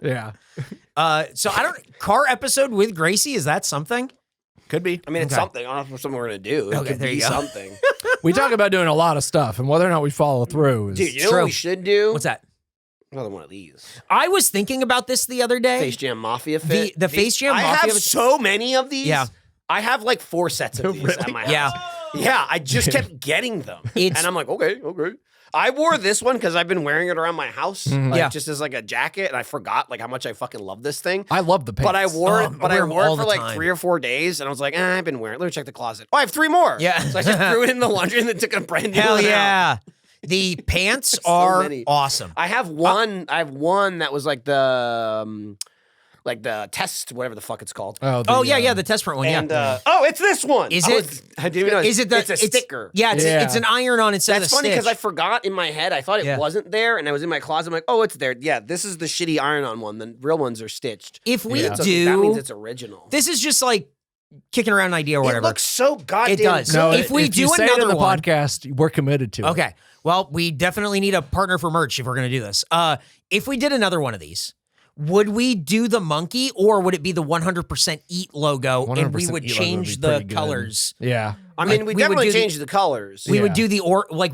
Yeah. So car episode with Gracie, is that something? Could be. I mean, it's something. I don't know if it's something we're gonna do. It could be something. We talk about doing a lot of stuff, and whether or not we follow through is dude. You know what we should do? What's that? Another one of these. I was thinking about this the other day. Face Jam Mafia fit. The Face Jam Mafia. I have so many of these. Yeah. I have like 4 sets of these at my house. Yeah. Yeah, I just kept getting them. And I'm like, okay. I wore this one because I've been wearing it around my house, just as like a jacket, and I forgot like how much I fucking love this thing. I love the pants. But I wore it. But I wore it for like time. 3 or 4 days, and I was like, I've been wearing it. Let me check the closet. Oh, I have 3 more. Yeah. So I just threw it in the laundry and then took a brand new Hell one yeah. out. The pants So are many. awesome. I have one. I have one that was like the test, whatever the fuck it's called. Oh, yeah, the test print one. And yeah. it's this one. Is I it? didn't even know. Is it the? It's a sticker. Yeah, it's an iron-on instead of That's the funny because I stitch. forgot in my head. I thought it wasn't there, and I was in my closet. I'm like, oh, it's there. Yeah, this is the shitty iron-on one. The real ones are stitched. If we So do, that means it's original. this is just like kicking around an idea or whatever. It looks so goddamn. It does. good. No, if we do you say it another in the one- podcast, we're committed to it. Okay. Well, we definitely need a partner for merch if we're going to do this. If we did another one of these, would we do the monkey or would it be the 100% eat logo and we 100% would eat logo change would be the pretty good. colors? Yeah. I mean, Like, we we would definitely do the- change the colors. We would Yeah.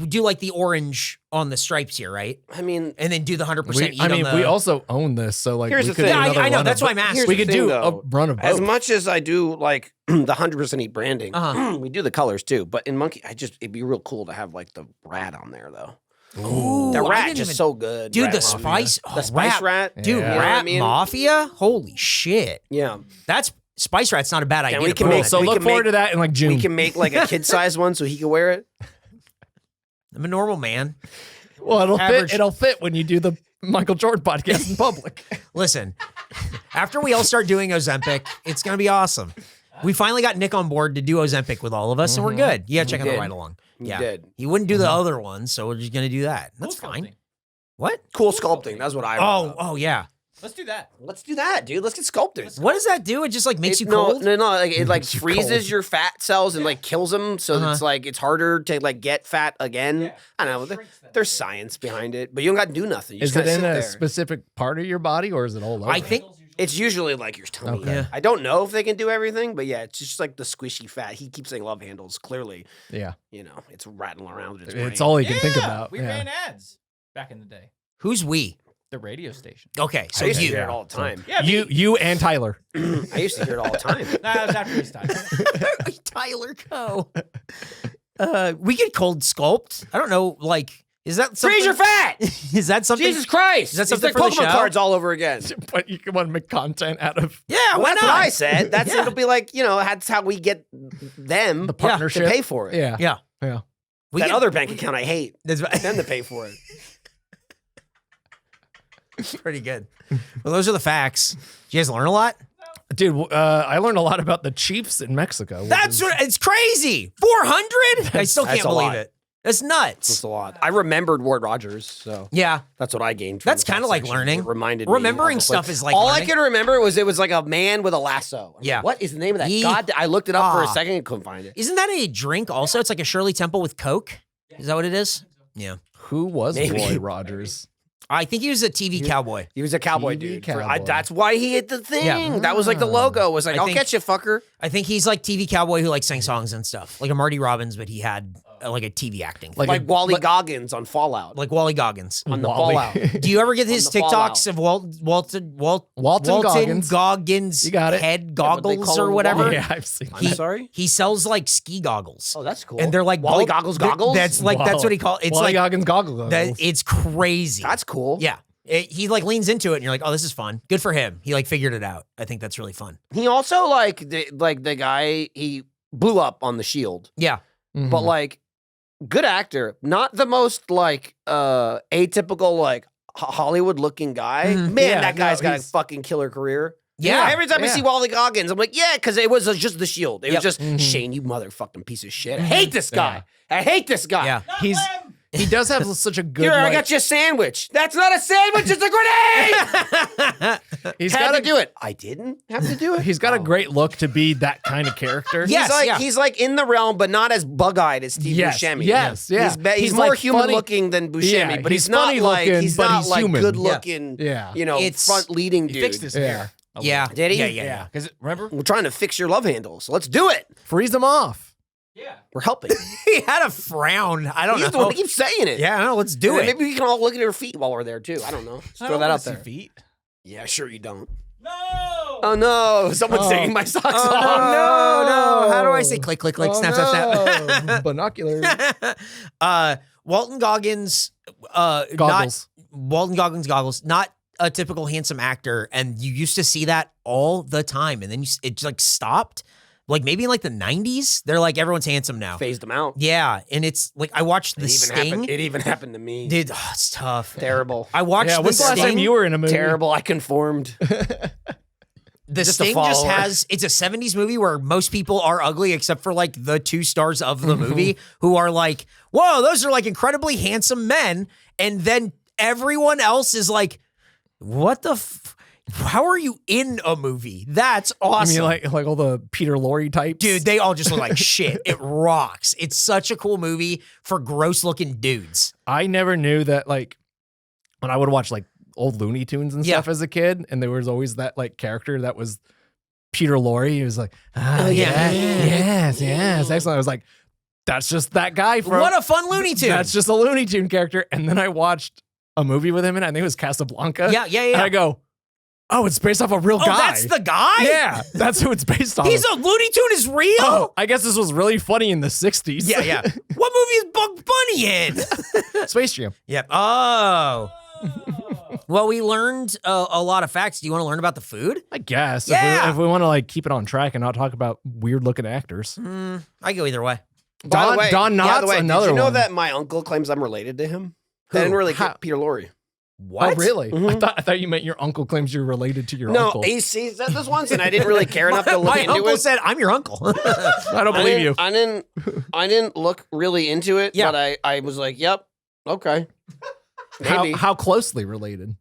do like the orange on the stripes here, right? I mean, And then do the 100% eat I mean, on the... we also own this, so like Here's we the could thing. do Yeah, another I know. one That's of why I'm both. asking. Here's We the could thing, do though. a run of both. as much as I do like the 100% eat branding, Uh-huh. we do the colors too. But in monkey, it'd be real cool to have like the rat on there though. Ooh, The I rat didn't just even- so good. Dude, Rat the Mafia. spice... the spice rat. Dude, Yeah. You know what I Rat mean? Mafia? Holy shit. Yeah, That's... Spice Rat's not a bad idea. we to can put on make- it. So we look can forward make- to that in like June. we can make like a kid-sized one so he can wear it. I'm a normal man. well, average- It'll fit when you do the Michael Jordan podcast in public. Listen, after we all start doing Ozempic, it's going to be awesome. We finally got Nick on board to do Ozempic with all of us, and we're good. You got to check out the did. ride along. We Yeah. did. He wouldn't do the other one, so we're just going to do that. That's fine. What? Cool sculpting. That's what I. Oh, yeah. Let's do that. Let's do that, dude. Let's get sculpted. What does that do? It just like makes you no, cold? No, like it like you freezes cold. your fat cells and like kills them, so Uh-huh. it's like it's harder to like get fat again. Yeah. I don't know. There's science behind it, but you don't got to do nothing. You Is just it gotta in sit a there. specific part of your body or is it all over? I think It's usually like your tummy. Okay. Yeah. I don't know if they can do everything, but yeah, it's just like the squishy fat. He keeps saying love handles. Clearly, Yeah. it's rattling around. In his It's brain. all you can think about. We yeah. ran ads back in the day. who's we? The radio station. Okay, so I used to you. hear it all the time. Yeah, You and Tyler. I used to hear it all the time. Nah, that was after his time. Tyler Co. We could cold sculpt. I don't know, like, is that something? Freeze your fat! Is that something? Jesus Christ! Is that It's something like for the Pokemon show? cards all over again. But you want to make content out of Yeah, Well, why that's not? what I said. That's Yeah. it'll be like that's how we get them the to partnership. pay for it. Yeah. Yeah. Yeah. We That could- other bank account I hate. That's Them to pay for it. pretty good. Well, those are the facts. Did you guys learn a lot? Dude, I learned a lot about the Chiefs in Mexico. which That's is- what it's crazy. 400? I still That's can't a believe lot. it. That's That's nuts. a lot. I remembered Ward Rogers, so Yeah. that's what I gained. From That's the kinda like section. learning. It reminded me. Remembering of, stuff is like all learning. I could remember was it was like a man with a lasso. I'm Yeah. like, what is the name of that? Yee- God, I looked it up for a Ah. second and couldn't find it. Isn't that a drink also? It's like a Shirley Temple with Coke. Is that what it is? Yeah. Who was Maybe. Roy Rogers? I think he was a TV cowboy. He was a cowboy TV dude. cowboy. That's why he hit the thing. Yeah. That was like the logo. Was like, I I'll think- catch you, fucker. I think he's like TV cowboy who like sang songs and stuff. Like a Marty Robbins, but he had like a TV acting thing. Like Wally Goggins on Fallout. Like Wally Goggins. on the Wally. Fallout. Do you ever get his On the Fallout. TikToks of Walton Goggins. Goggins You got it. head what they goggles call or him, whatever? Wally. Yeah, I've seen. I'm sorry? He sells like ski goggles. Oh, that's cool. And they're like Wally both- Goggles goggles? That's like that's what he called. It's Wally like Goggins goggles. that. It's crazy. That's cool. Yeah. He like leans into it, and you're like, "Oh, this is fun. Good for him. He like figured it out. I think that's really fun." He also like the guy he blew up on the Shield, Yeah, Mhm. but like good actor, not the most like atypical like Hollywood looking guy. Mhm. Man, Yeah, that guy's no, got a he's- fucking killer career. yeah. Every time I yeah. see Wally Goggins, I'm like, yeah, because it was just the Shield. It Yep. was just Mhm. Shane, you motherfucking piece of shit. I hate this guy. Yeah. I hate this guy. Yeah. he does have such a good. Here, I like- got you a sandwich. That's not a sandwich. It's a grenade. He's Had got to do it. I didn't have to do it. He's got a great look to be that kind of character. Yeah. He's like yeah. he's like in the realm, but not as bug-eyed as Steve Yes, Buscemi. yes, yeah. He's He's more like human funny- looking than Buscemi, Yeah, but he's he's not funny like looking, he's but not he's like human. good looking. Yeah. It's- front leading He dude. fixed his Yeah. hair. Yeah. Did he? Yeah. Because remember? We're trying to fix your love handle, so let's do it. Freeze them off. Yeah. We're helping. He had a frown. I don't He's the know. one that keeps saying it. Yeah, I know. Let's do And it. Maybe we can all look at her feet while we're there too. I don't know. Just I throw don't that wanna out see there. Feet. Yeah, sure you don't. No. Oh no! Someone's taking my socks off. No. How do I say click, click, click, snap, snap, snap? Binoculars. Walton Goggins, Goggles. Walton Goggins goggles, not a typical handsome actor, and you used to see that all the time, and then it like stopped. Like maybe in like the 90s, they're like everyone's handsome now. Phased them out. Yeah, and it's like I watched The Sting. It even happened to me. Dude, it's tough. Terrible. I watched The when's the last Sting. time you were in a movie? Terrible. I conformed. The Sting just has, it's a 70s movie where most people are ugly except for like the 2 stars of the movie who are like, whoa, those are like incredibly handsome men. And then everyone else is like, what the how are you in a movie? That's awesome. I mean, like all the Peter Lorre types? Dude, they all just look like shit. It rocks. It's such a cool movie for gross looking dudes. I never knew that, like, when I would watch like old Looney Tunes and stuff as a kid, and there was always that like character that was Peter Lorre. He was like, yes, excellent. I was like, that's just that guy from What a fun Looney Tune. That's just a Looney Tune character. And then I watched a movie with him in it. I think it was Casablanca. Yeah. And I go, oh, it's based off a real guy. Oh, that's the guy? Yeah, that's who it's based on. He's a Looney Tune is real? Oh, I guess this was really funny in the 60s. Yeah. What movie is Bugs Bunny in? Space Jam. Yep. Oh. Well, we learned a lot of facts. Do you want to learn about the food? I guess. Yeah. If we want to like keep it on track and not talk about weird looking actors. I go either way. By the way, Don Knotts, another did you know one. that my uncle claims I'm related to him? Who? I didn't really get Peter Lorre. What? Oh, really? I thought you meant your uncle claims you're related to your No, uncle. he said this once, and I didn't really care enough to look My into uncle it. said, I'm your uncle. I don't believe you. I didn't look really into it, but I was like, yep, okay. Maybe. How closely related?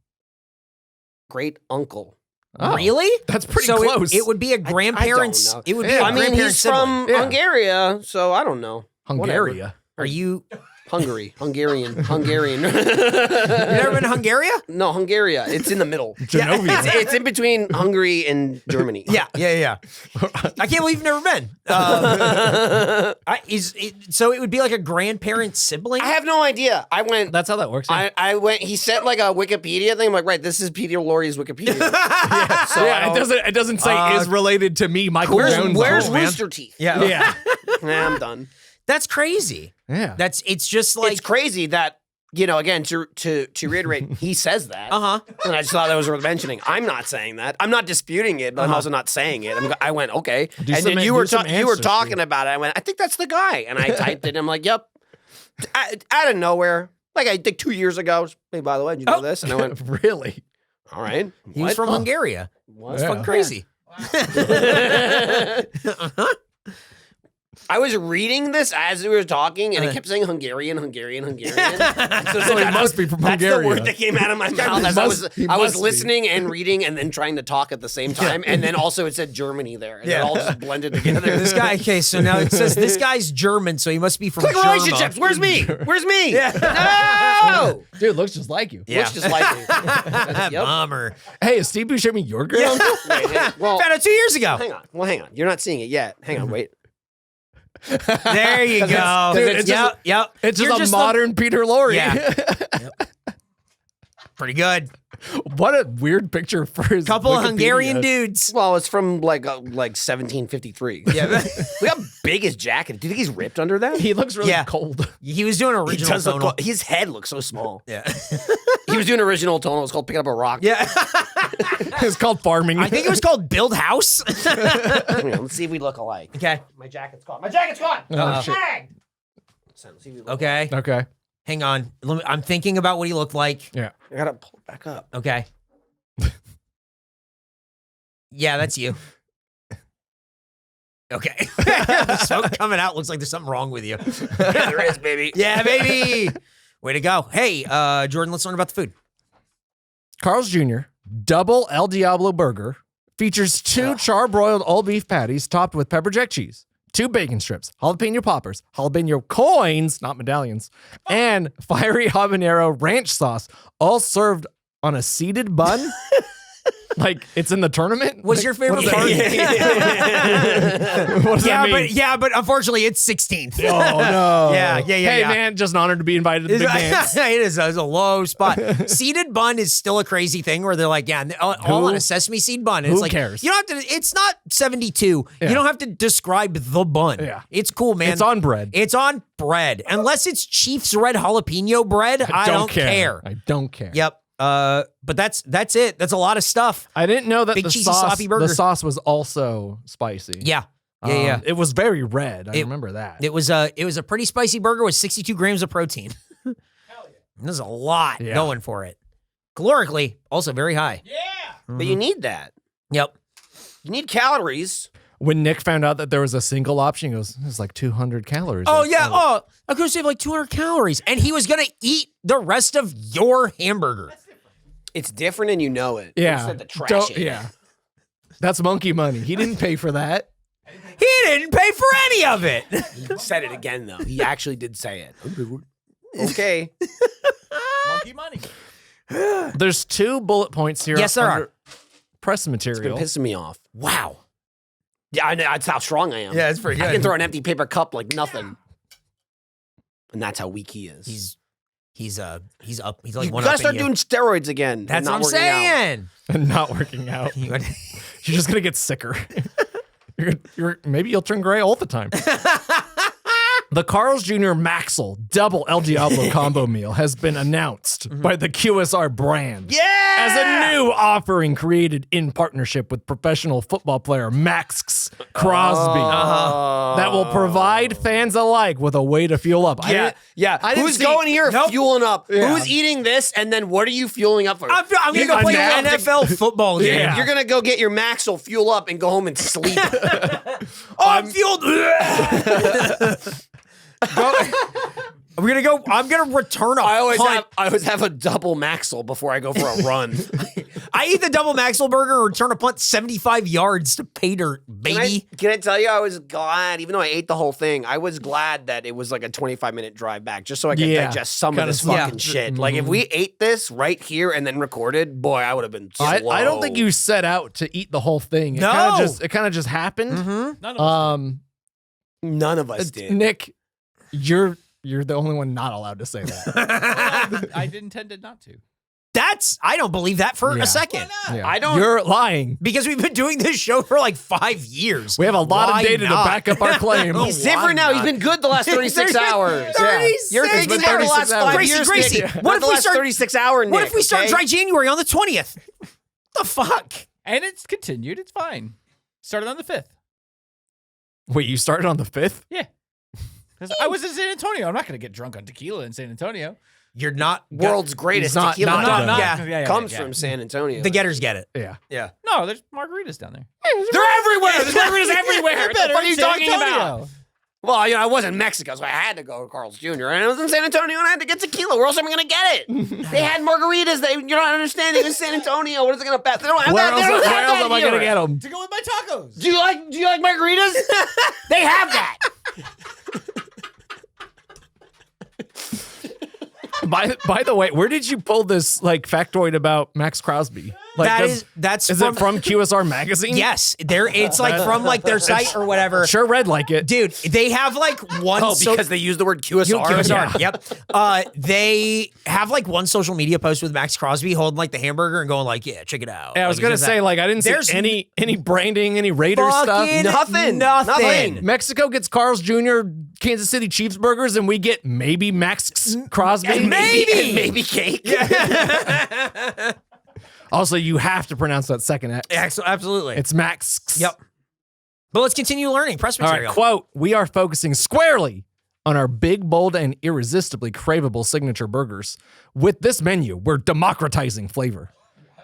Great uncle. Oh, Really? That's pretty So close. It would be a grandparent's. know. It would be Yeah. a I mean, grandparent's he's sibling. from Hungary, so I don't know. Hungary. Are you? Hungarian. You never been to Hungary? No, Hungary. It's in the middle. Genovia. It's in between Hungary and Germany. Yeah. I can't believe you've never been. So it would be like a grandparent sibling? I have no idea. I went. That's how that works. I went. He sent like a Wikipedia thing. I'm like, right, this is Peter Lorre's Wikipedia. So it doesn't say is related to me, Michael Jones. Where's man. Rooster Teeth? Yeah. Nah, I'm done. That's crazy. Yeah. It's just like It's crazy that again to reiterate, he says that. And I just thought that was worth mentioning. I'm not saying that. I'm not disputing it, but I'm also not saying it. I went okay, and then you were talking about it. I went, I think that's the guy, and I typed it. And I'm like, yep. Out of nowhere, like I think 2 years ago. Hey, by the way, did you know this? And I went, really? all right. he was from Hungary. What? It's fucking crazy. I was reading this as we were talking, and it kept saying Hungarian. So he must be from That's Hungary. the word that came out of my mouth as He I was must be. listening and reading and then trying to talk at the same time. And then also it said Germany there. And it all just blended together. This guy, okay, so now it says this guy's German, so he must be from Quick Germany. relationships. Where's me? Where's me? No! Dude, looks just like you. Looks just like me. Yep. Bummer. Hey, is Steve Buscemi your great uncle? Well, Found it 2 years ago. hang on. You're not seeing it yet. Hang on, wait. There you go. Dude, it's just- Yep. It's You're just a modern Peter Lorre. Yeah. Pretty good. What a weird picture for his Couple of Wikipedia. Hungarian dudes. Well, it's from like 1753. Yeah. Look how big his jacket. Do you think he's ripped under that? He looks really Yeah. cold. He was doing He original does look tonal. his head looks so small. Yeah. He was doing original tonal. It was called Picking Up a Rock. Yeah. It's called farming. I think it was called Build House. Hang on, let's see if we look alike. Okay. My jacket's gone. My jacket's gone. Oh, shit. Dang! So, let's see if we look Okay. Okay. Hang on. I'm thinking about what he looked like. Yeah. I gotta pull it back up. Okay. Yeah, that's you. Okay. The smoke coming out looks like there's something wrong with you. Yeah, there is, baby. Yeah, baby. Way to go. Hey, Jordan, let's learn about the food. Carl's Jr. Double El Diablo Burger features 2 charbroiled all beef patties topped with pepper jack cheese, 2 bacon strips, jalapeno poppers, jalapeno coins, not medallions, and fiery habanero ranch sauce, all served on a seeded bun. Like it's in the tournament? Was your favorite part? What does that mean? But unfortunately, it's 16th. Oh no! Hey, man, just an honor to be invited to the big dance. It is a low spot. Seeded bun is still a crazy thing where they're like, all on a sesame seed bun. And Who it's like, cares? You don't have to. It's not 72. Yeah. You don't have to describe the bun. Yeah. It's cool, man. It's on bread. It's on bread, unless it's Chief's red jalapeno bread. I don't care. I don't care. Yep. But that's it. That's a lot of stuff. I didn't know that Big the cheesy sauce. sloppy burger. The sauce was also spicy. Yeah. It was very red. I remember that. It was a pretty spicy burger with 62 grams of protein. Hell yeah. There's a lot going for it. Calorically, also very high. Yeah. But you need that. Yep. You need calories. When Nick found out that there was a single option, he goes, "It's like 200 calories." Oh Like, yeah. Oh, I could save like 200 calories, and he was gonna eat the rest of your hamburger. It's different, and you know it. Yeah. You said the trash. Don't- yeah. That's monkey money. He didn't pay for that. He didn't pay for any of it. He said it again, though. He actually did say it. Okay. Monkey money. There's 2 bullet points here. Yes, there under are. Press It's been material. pissing me off. Wow. Yeah, I know. That's how strong I am. Yeah, it's pretty I good. can throw an empty paper cup like nothing. And that's how weak he is. He's up. He's like You one gotta up start in doing steroids again. and That's not what I'm working out. saying. And not working out. You're just gonna get sicker. Maybe you'll turn gray all the time. The Carl's Jr. MAXXL double El Diablo combo meal has been announced by the QSR brand. Yeah! As a new offering created in partnership with professional football player MAXXL Crosby. That will provide fans alike with a way to fuel up. Yeah. Who's going here fueling up? Yeah. Who's eating this? And then what are you fueling up for? I'm gonna go play an NFL football game. Yeah. You're gonna go get your MAXXL, fuel up, and go home and sleep. I'm fueled. I'm gonna return a I punt. always have a double MAXXL before I go for a run. I eat the double MAXXL burger and return a punt 75 yards to pay dirt, baby. Can I tell you, I was glad, even though I ate the whole thing, I was glad that it was like a 25-minute drive back, just so I could digest some of this fucking shit. Like, if we ate this right here and then recorded, boy, I would have been slow. I don't think you set out to eat the whole thing. It kind of just happened. None of us did. Nick, you're the only one not allowed to say that. I intended not to. I don't believe that for a second. Yeah. I don't. You're lying. Because we've been doing this show for like 5 years. We have a lot Why of data not? to back up our claim. He's different now. He's been good the last 36 hours. 36 You're hours. been there the last 5 years, Gracie, Nick. what Not if the we last start 36 hour, Nick? What if we start okay? dry January on the 20th? The fuck? And it's continued. It's fine. Started on the 5th. Wait, you started on the 5th? Yeah. Because I was in San Antonio. I'm not going to get drunk on tequila in San Antonio. You're not World's greatest He's not- tequila not company. done. Yeah. Comes from San Antonio. The getters get it. Yeah. Yeah. No, there's margaritas down there. They're everywhere. There's margaritas everywhere. What the Better fuck are in you San talking Antonio. about? Well, I was in Mexico, so I had to go to Carl's Jr. And I was in San Antonio, and I had to get tequila. Where else am I going to get it? They had margaritas. You don't understand. It was San Antonio. What is it going to bet? They don't have Where that. They don't else have that am I going to here. get them? To go with my tacos. Do you like margaritas? They have that. By the way, where did you pull this factoid about Max Crosby? That's is it from QSR magazine? Yes, it's like from their site or whatever. Sure read like it. Dude, they have one. Because they use the word QSR. QSR. Yep. They have one social media post with Max Crosby holding the hamburger and going yeah, check it out. Yeah, I was gonna say I didn't see any branding, any Raiders stuff. Nothing. Mexico gets Carl's Jr., Kansas City Chiefs burgers, and we get maybe Max Crosby. Maybe cake. Also, you have to pronounce that second X. Absolutely. It's Max. Yep. But let's continue learning. Press All material. right, quote, we are focusing squarely on our big, bold, and irresistibly craveable signature burgers. With this menu, we're democratizing flavor.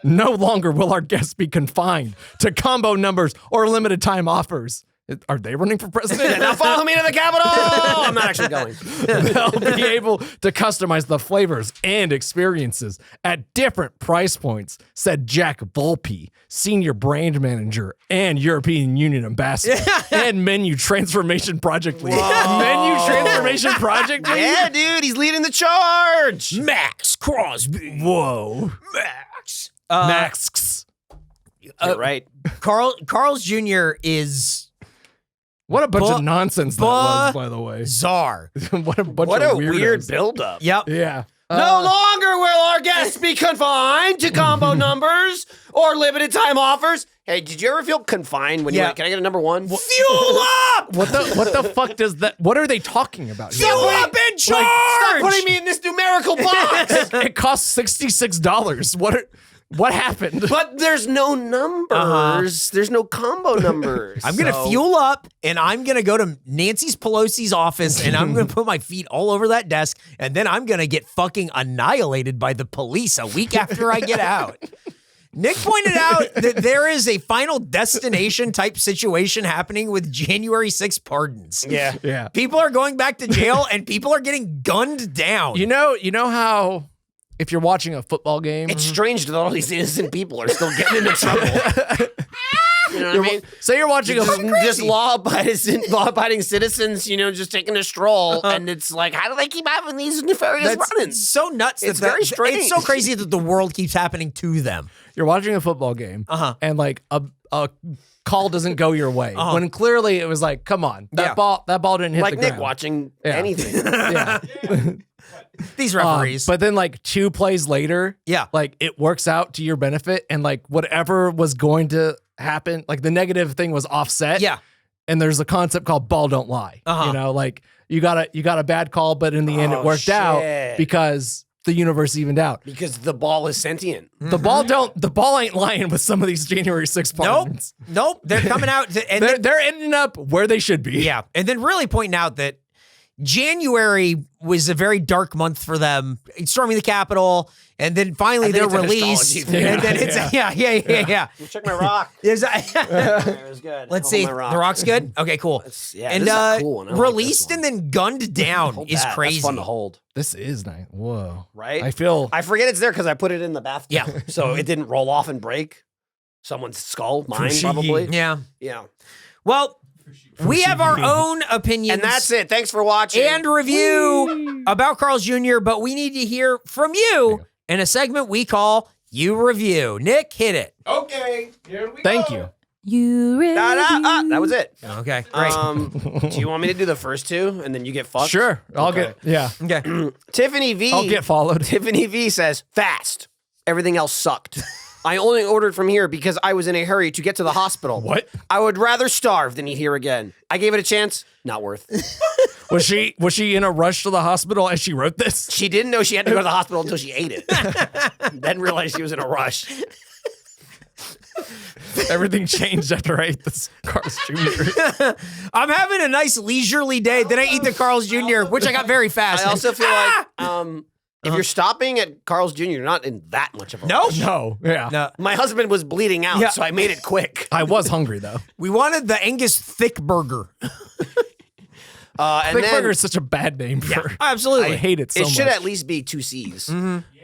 No longer will our guests be confined to combo numbers or limited time offers. Are they running for president? Now follow me to the Capitol. I'm not actually going. They'll be able to customize the flavors and experiences at different price points, said Jack Volpe, Senior Brand Manager and European Union Ambassador and Menu Transformation Project Lead. Menu Transformation Project Lead? Yeah, dude, he's leading the charge. Max Crosby. Whoa. Max. Max. You're right. Carl's Jr. is What a bunch of nonsense that was, by the way. Czar. What a bunch What of a weirdos. weird buildup. Yep. Yeah. No longer will our guests be confined to combo numbers or limited time offers. Hey, did you ever feel confined when you went, can I get a number one? Fuel up! What the fuck does that? What are they talking about? Fuel up and charge! Stop putting me in this numerical box. It costs $66. What happened? But there's no numbers. There's no combo numbers. I'm going to fuel up, and I'm going to go to Nancy Pelosi's office, and I'm going to put my feet all over that desk, and then I'm going to get fucking annihilated by the police a week after I get out. Nick pointed out that there is a Final Destination type situation happening with January 6th pardons. Yeah. People are going back to jail, and people are getting gunned down. You know how if you're watching a football game, It's strange that all these innocent people are still getting into trouble. You know what I mean? say you're watching Just law-abiding citizens, just taking a stroll, and it's like, how do they keep having these nefarious That's run-ins? so nuts. It's very strange. It's so crazy that the world keeps happening to them. you're watching a football game, and like a call doesn't go your way, when clearly it was like, come on, that ball didn't hit Like the Nick ground. watching anything. Yeah. These referees. But then like 2 plays later, like it works out to your benefit, and like whatever was going to happen, like the negative thing was offset. Yeah. And there's a concept called ball don't lie. Like you got a bad call, but in the end it worked out because the universe evened out. Because the ball is sentient. The ball ain't lying with some of these January 6th pardons. Nope. They're coming out. They're ending up where they should be. Yeah. And then really pointing out that January was a very dark month for them, storming the Capitol, and then finally they're it's an released. astrology And then it's yeah. Check my rock. There's It was good. Let's Hold see. my rock. The rock's good? Okay, cool. And this is a cool one. I like released this one. and then gunned down Hold is that. crazy. That's fun to hold. This is nice. Whoa. Right? I forget it's there because I put it in the bathtub. Yeah. So it didn't roll off and break someone's skull. Mine, Fushigi. probably. Yeah. Yeah. Well, we have our own opinions. And that's it. Thanks for watching. And review about Carl's Jr., but we need to hear from you in a segment we call You Review. Nick, hit it. Okay. Here we Thank go. you. You review. That was it. Okay, great. Do you want me to do the first two and then you get fucked? Sure. I'll Okay. get Tiffany V. I'll get followed. Tiffany V says, fast. Everything else sucked. I only ordered from here because I was in a hurry to get to the hospital. What? I would rather starve than eat here again. I gave it a chance. Not worth. Was she in a rush to the hospital as she wrote this? She didn't know she had to go to the hospital until she ate it. Then realized she was in a rush. Everything changed after I ate this Carl's Jr. I'm having a nice leisurely day. Then I eat the Carl's Jr., which I got very fast. I also feel like if you're stopping at Carl's Jr., you're not in that much of a rush. No. Yeah. No, My husband was bleeding out, so I made it quick. I was hungry though. we wanted the Angus Thick Burger. And Thick then Burger is such a bad name for. Absolutely. I hate it so it much. should at least be 2 C's.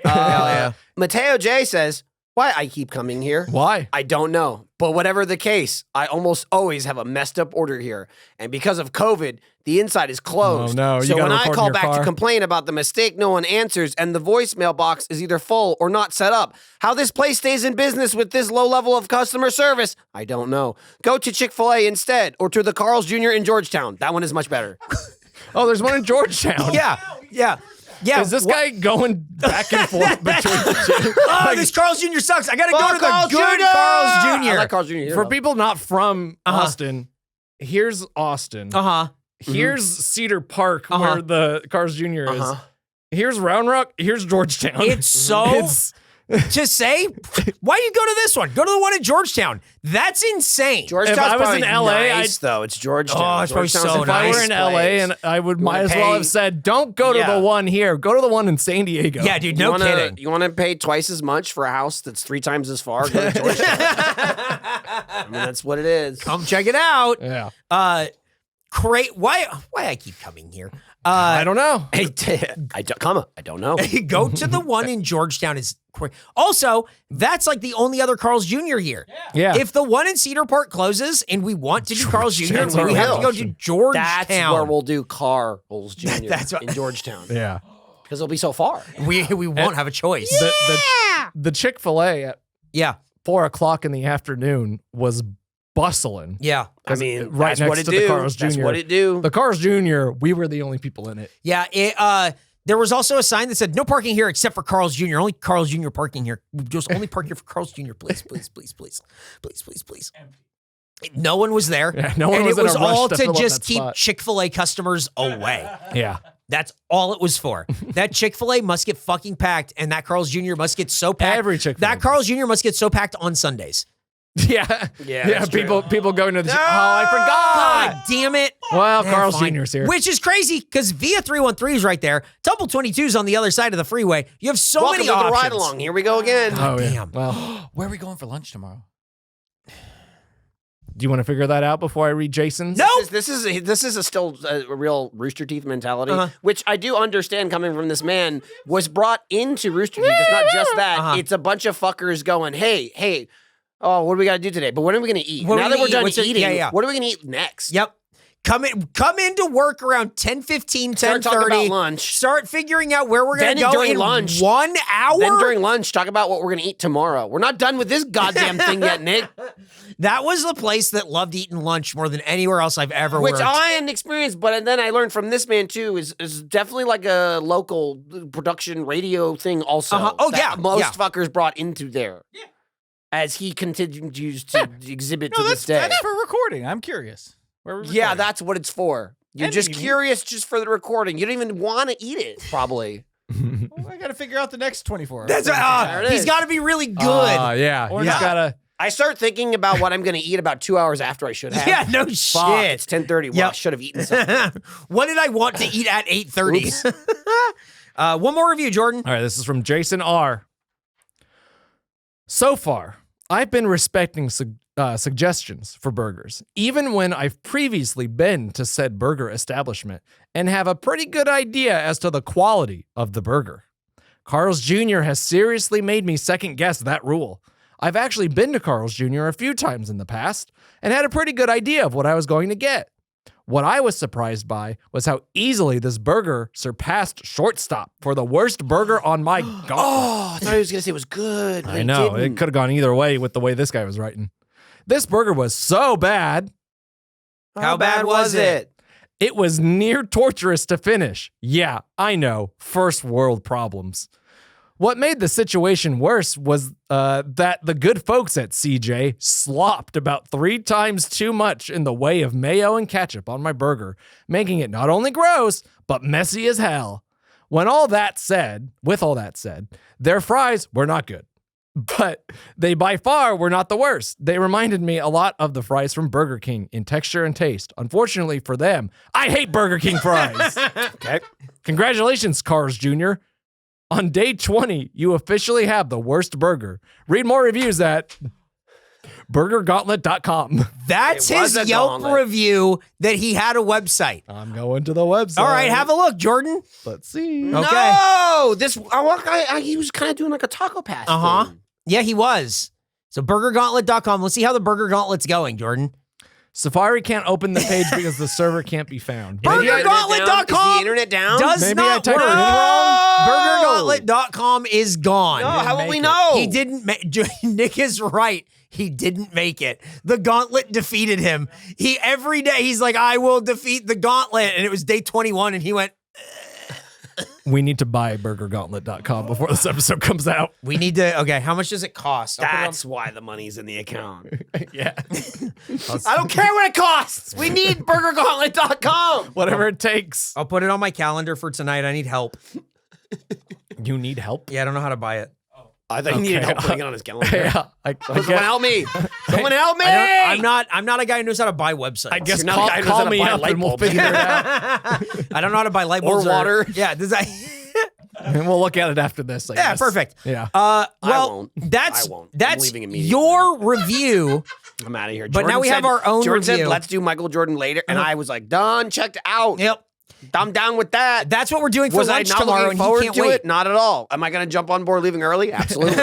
yeah. Mateo J says, why I keep coming here? Why? I don't know. But whatever the case, I almost always have a messed up order here. And because of COVID, the inside is closed. Oh, no. You So gotta when I record in call your back to car? complain about the mistake, no one answers, and the voicemail box is either full or not set up. How this place stays in business with this low level of customer service, I don't know. Go to Chick-fil-A instead, or to the Carl's Jr. in Georgetown. That one is much better. Oh, there's one in Georgetown. Yeah. Is this guy going back and forth between the two? Oh, this Carl's Jr. sucks. I got to go to the Carl's good Jr. Carl's Jr. I like Carl's Jr. For people not from Austin, here's Austin. Here's Cedar Park, where the Carl's Jr. is. Here's Round Rock. Here's Georgetown. It's so to say, why do you go to this one? Go to the one in Georgetown. That's insane. Georgetown's If I was probably in LA, nice, though. It's Georgetown. Oh, it's probably Georgetown's so a If I nice were in place. LA, and I would might wanna as well pay- have said, don't go to Yeah. the one here. Go to the one in San Diego. Yeah, dude, no kidding. You want to pay twice as much for a house that's 3 times as far? Go to Georgetown. I mean, that's what it is. Come check it out. Yeah. Why I keep coming here? I don't know. Hey, I don't know. Go to the one in Georgetown is also, that's like the only other Carl's Jr. here. Yeah. If the one in Cedar Park closes and we want to do Carl's Jr., Georgetown's we where have to we go will. to Georgetown. That's where we'll do Carl's Jr. That's what- in Georgetown. Yeah. Because it'll be so far. we won't have a choice. The Chick-fil-A at Yeah. 4:00 in the afternoon was bustling. Yeah. I mean, right that's next what it to do. the Carl's Jr. That's what it do. The Carl's Jr., we were the only people in it. Yeah. There was also a sign that said, no parking here except for Carl's Jr. Only Carl's Jr. parking here. Just only park here for Carl's Jr. Please, please, please, please. Please, please, please. No one was there. Yeah, no one and was it in was a rush all to to fill up just that keep spot. Chick-fil-A customers away. Yeah. That's all it was for. That Chick-fil-A must get fucking packed, and that Carl's Jr. must get so packed. Every Chick-fil-A. That Carl's Jr. must get so packed on Sundays. Yeah. Yeah, that's People going to the. No! Oh, I forgot. God damn it. Well, Carl's Fine. Jr.'s here. Which is crazy because Via 313 is right there. Double 22's on the other side of the freeway. You have so Welcome many to the options. ride along. Here we go again. Oh, yeah. Damn. Well, Where are we going for lunch tomorrow? do you want to figure that out before I read Jason's? No. This is still a real Rooster Teeth mentality, Uh-huh. which I do understand coming from this man. Was brought into Rooster Teeth. It's not just that. Uh-huh. It's a bunch of fuckers going, hey. Oh, what do we got to do today? But when are we going to eat? What are Now we that gonna we're eat? done What's it- eating, yeah. what are we going to eat next? Yep. Come into work around 10:15, Start talking 10:30. about lunch. Start figuring out where we're going to Then go during in lunch- 1 hour. Then during lunch, talk about what we're going to eat tomorrow. We're not done with this goddamn thing yet, Nick. That was the place that loved eating lunch more than anywhere else I've ever Which worked. I hadn't experienced, but then I learned from this man too, is definitely like a local production radio thing also. Uh-huh. Oh, that yeah, most yeah. fuckers brought into there. Yeah. As he continues to exhibit to No, this day. that's for recording. I'm curious. Where are we Yeah, recording? that's what it's for. You're And just eating. curious just for the recording. You don't even want to eat it, probably. Well, I got to figure out the next 24 hours. That's There it he's is. got to be really good. Yeah. Or He's not. got to. I start thinking about what I'm going to eat about 2 hours after I should have. yeah, no Fuck, shit. it's 10:30. Well, Yep. I should have eaten something. What did I want to eat at 8:30? One more review, Jordan. All right, this is from Jason R. So far, I've been respecting suggestions for burgers, even when I've previously been to said burger establishment and have a pretty good idea as to the quality of the burger. Carl's Jr. has seriously made me second guess that rule. I've actually been to Carl's Jr. a few times in the past and had a pretty good idea of what I was going to get. What I was surprised by was how easily this burger surpassed Shortstop for the worst burger on my gauntlet. Oh, I thought he was going to say it was good. but I he know. didn't. It could have gone either way with the way this guy was writing. This burger was so bad, How bad was it? it was near torturous to finish. Yeah, I know. First world problems. What made the situation worse was that the good folks at CJ slopped about 3 times too much in the way of mayo and ketchup on my burger, making it not only gross, but messy as hell. With all that said, their fries were not good. But they by far were not the worst. They reminded me a lot of the fries from Burger King in texture and taste. Unfortunately for them, I hate Burger King fries. Okay. Congratulations, Carl's Jr. On day 20, you officially have the worst burger. Read more reviews at burgergauntlet.com. That's It was his a Yelp gauntlet. review that he had a website. I'm going to the website. All right, have a look, Jordan. Let's see. Okay. No, he was kind of doing like a taco pass. Uh-huh. thing. Yeah, he was. So burgergauntlet.com. Let's see how the Burger Gauntlet's going, Jordan. Safari can't open the page because the server can't be found. Burger Is the internet down? Burgergauntlet.com Is the internet down? Does Maybe I not typed work. it in wrong. Burgergauntlet.com is gone. No, how will make we it. know? He didn't make Nick is right. He didn't make it. The gauntlet defeated him. Every day he's like, I will defeat the gauntlet. And it was day 21 and he went, We need to buy burgergauntlet.com before this episode comes out. we need to, okay, how much does it cost? I'll put it on- That's why the money's in the account. Yeah. I don't care what it costs. We need burgergauntlet.com. Whatever it takes. I'll put it on my calendar for tonight. I need help. You need help? Yeah, I don't know how to buy it. I thought he needed Okay. help putting it on his calendar. Yeah. Someone help me. Someone help me. I'm not a guy who knows how to buy websites. I guess You're not the guy who knows how call to me buy up light and we'll bulbs. figure it out. I don't know how to buy light Or bulbs water. Yeah, does that? And we'll look at it after this. I Yeah, guess. perfect. Yeah. Well, won't. that's I won't. I'm that's leaving immediately. your review. I'm out of here. But now we have our own Jordan review. said, let's do Michael Jordan later. And I was like, done, checked out. Yep, I'm down with that. that's what we're doing for Was I lunch not tomorrow, looking and he forward can't to wait. it? Not at all. Am I going to jump on board leaving early? Absolutely.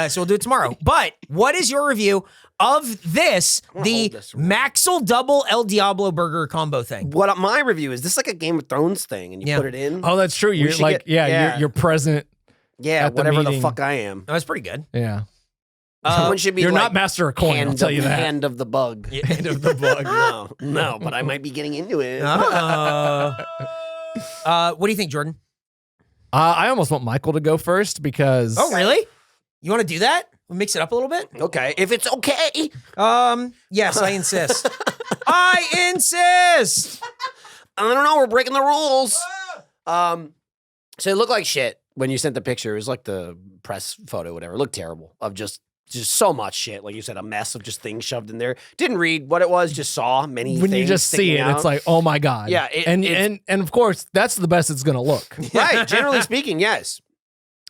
So we'll do it tomorrow. But what is your review of this, the hold this around. MAXXL double El Diablo burger combo thing? What my review is, this like a Game of Thrones thing, and you Yeah. put it in. Oh, that's true. You're should like, get- yeah. you're present. yeah, at the whatever the meeting. fuck I am. That was pretty good. Yeah. Someone should be You're like, not master of coin, I'll tell you that. Hand of the bug. Hand of the bug. No, but I might be getting into it. What do you think, Jordan? I almost want Michael to go first because. Oh, really? You want to do that? We'll mix it up a little bit? Okay, if it's okay. Yes, I insist. I insist. I don't know. We're breaking the rules. So it looked like shit when you sent the picture. It was like the press photo, whatever. It looked terrible of just so much shit. Like you said, a mess of just things shoved in there. Didn't read what it was. Just saw many. When things you just see it, out. it's like, oh my god. Yeah, and of course that's the best it's gonna look. Right. Generally speaking, yes.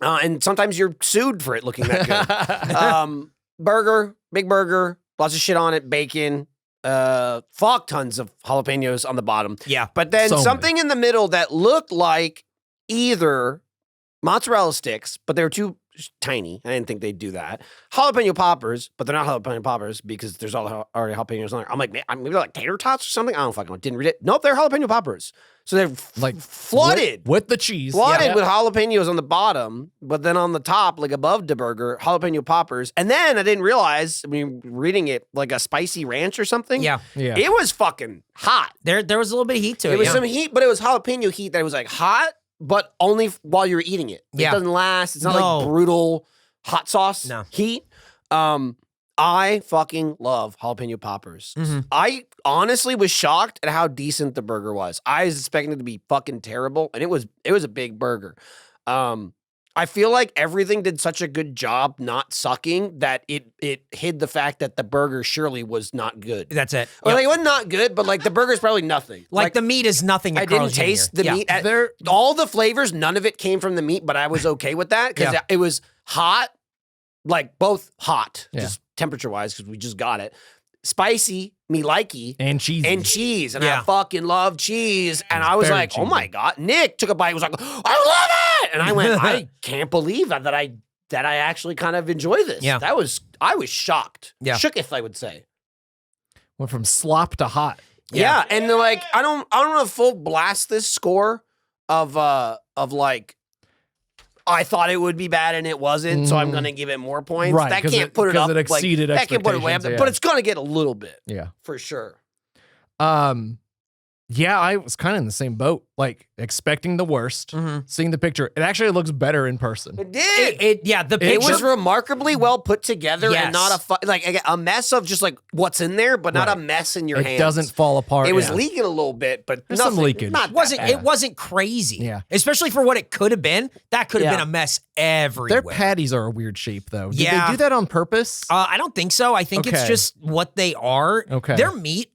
And sometimes you're sued for it looking that good. Burger, big burger, lots of shit on it, bacon, fuck tons of jalapenos on the bottom. Yeah. But then So something in the middle that looked like either mozzarella sticks, but they were too tiny. I didn't think they'd do that. Jalapeno poppers, but they're not jalapeno poppers because there's already jalapenos on there. I'm like, maybe they're like tater tots or something. I don't fucking know. Didn't read it. Nope, they're jalapeno poppers. So they're like flooded with the cheese. Flooded with jalapenos on the bottom, but then on the top, like above the burger, jalapeno poppers. And then I didn't realize, I mean, reading it, like a spicy ranch or something. Yeah. It was fucking hot. There was a little bit of heat to it. It was some heat, but it was jalapeno heat that was like hot, but only while you're eating it. It doesn't last. It's not like brutal hot sauce heat. I fucking love jalapeno poppers. I honestly was shocked at how decent the burger was. I was expecting it to be fucking terrible, and it was a big burger. I feel like everything did such a good job not sucking that it hid the fact that the burger surely was not good. That's it. Or like, it wasn't not good, but like the burger's probably nothing. Like the meat is nothing. I didn't taste the meat. All the flavors, none of it came from the meat, but I was okay with that because it was hot, like both hot, just temperature-wise, because we just got it. Spicy, me likey. And cheese. And I fucking love cheese. And I was like, cheesy. Oh my God. Nick took a bite and was like, I love it. And I went, I can't believe that I actually kind of enjoy this. Yeah. I was shocked. Yeah. Shooketh, I would say. Went from slop to hot. Yeah. And like, I don't want to full blast this score of like, I thought it would be bad and it wasn't, so I'm going to give it more points. Right, that can't put it up. It exceeded that can't put it way up there, but it's going to get a little bit. Yeah. For sure. Yeah, I was kind of in the same boat, like expecting the worst, seeing the picture. It actually looks better in person. It did. The picture. It was remarkably well put together and not a mess of just like what's in there, but not a mess in your hands. It doesn't fall apart. It was leaking a little bit, but there's some leakage. It wasn't crazy. Yeah. Especially for what it could have been. That could have been a mess everywhere. Their patties are a weird shape, though. Did they do that on purpose? I don't think so. I think it's just what they are. Okay. Their meat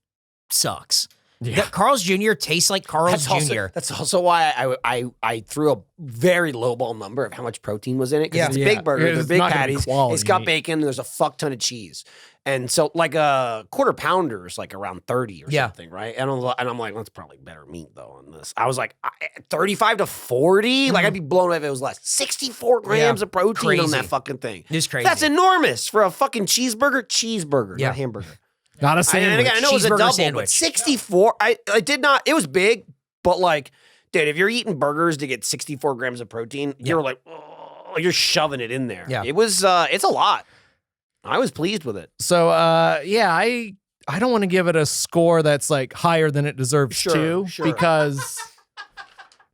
sucks. Yeah. Carl's Jr. tastes like Carl's Jr. That's also why I threw a very lowball number of how much protein was in it. Because it's a big burger, they're big patties. It's got bacon, there's a fuck ton of cheese. And so like a quarter pounder is like around 30 or something, right? And I'm like, that's probably better meat though on this. I was like, 35 to 40? Like I'd be blown away if it was less. 64 grams of protein on that fucking thing. It's crazy. That's enormous for a fucking cheeseburger, not hamburger. Not a sandwich. I know it was a double, sandwich. but 64. I did not. It was big, but like, dude, if you're eating burgers to get 64 grams of protein, you're like, oh, you're shoving it in there. Yeah, it was. It's a lot. I was pleased with it. So, I don't want to give it a score that's like higher than it deserves because